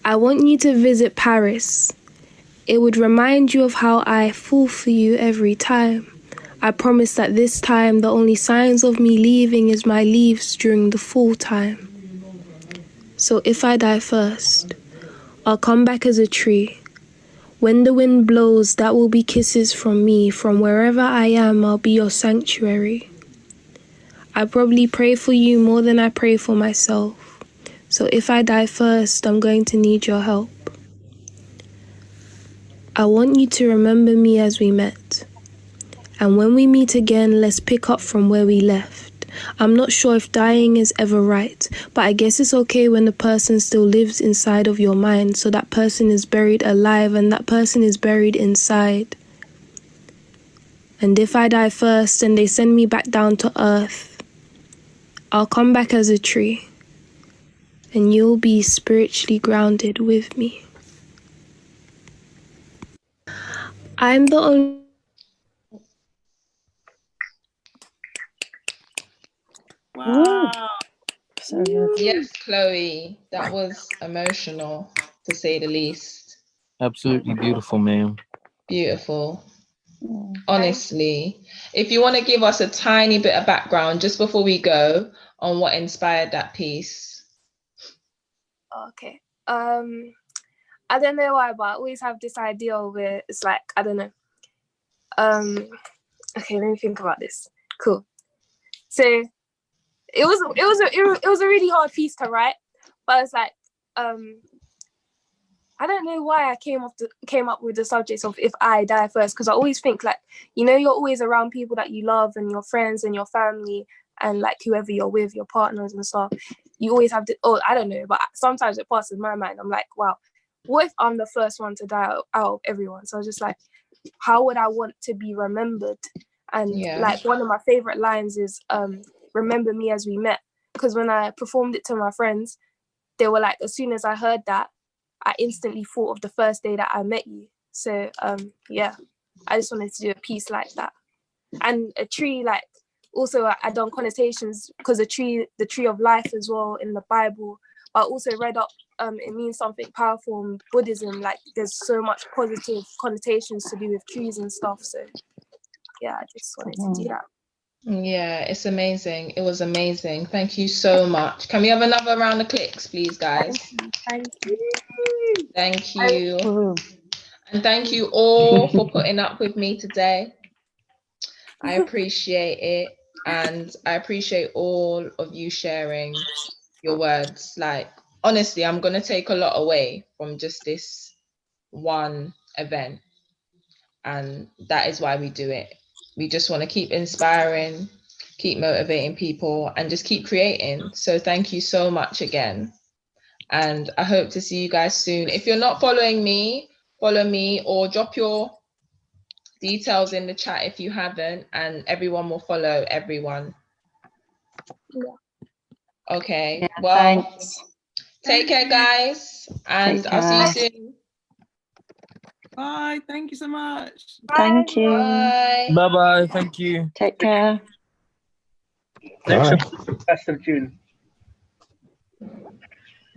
I want you to visit Paris. It would remind you of how I fall for you every time. I promise that this time the only signs of me leaving is my leaves during the fall time. So if I die first, I'll come back as a tree. When the wind blows, that will be kisses from me. From wherever I am, I'll be your sanctuary. I probably pray for you more than I pray for myself. So if I die first, I'm going to need your help. I want you to remember me as we met. And when we meet again, let's pick up from where we left. I'm not sure if dying is ever right, but I guess it's okay when the person still lives inside of your mind, so that person is buried alive and that person is buried inside. And if I die first and they send me back down to earth, I'll come back as a tree, and you'll be spiritually grounded with me. I'm the only... Wow. So yes, Chloe, that was emotional to say the least. Absolutely beautiful, man. Beautiful. Honestly, if you want to give us a tiny bit of background just before we go on what inspired that piece. Okay. I don't know why, but I always have this idea where it's like, I don't know. Okay, let me think about this. Cool. So it was a really hard piece to write, but it's like I don't know why I came up with the subject of if I die first, because I always think like, you know, you're always around people that you love and your friends and your family and like whoever you're with, your partners and stuff. You always have to, I don't know, but sometimes it passes my mind. I'm like, wow, what if I'm the first one to die out of everyone? So I was just like, how would I want to be remembered? And like one of my favorite lines is remember me as we met, because when I performed it to my friends, they were like, as soon as I heard that, I instantly thought of the first day that I met you. So yeah, I just wanted to do a piece like that. And a tree, like also I done connotations because the tree of life as well in the Bible. But I also read up it means something powerful in Buddhism. Like there's so much positive connotations to do with trees and stuff. So yeah, I just wanted to do that. Yeah, it's amazing. It was amazing. Thank you so much. Can we have another round of clicks, please, guys? Thank you. Thank you. And thank you all for putting up with me today. I appreciate it. And I appreciate all of you sharing your words. Like, honestly, I'm going to take a lot away from just this one event. And that is why we do it. We just want to keep inspiring, keep motivating people, and just keep creating. So thank you so much again. And I hope to see you guys soon. If you're not following me, follow me or drop your details in the chat if you haven't, and everyone will follow everyone. Yeah. Okay. Yeah, well, thanks. Take care, guys. And Take I'll see you care. soon. Bye. Thank you so much. Thank you. Bye. Bye bye. Thank you. Take care. Next show, 1st of June.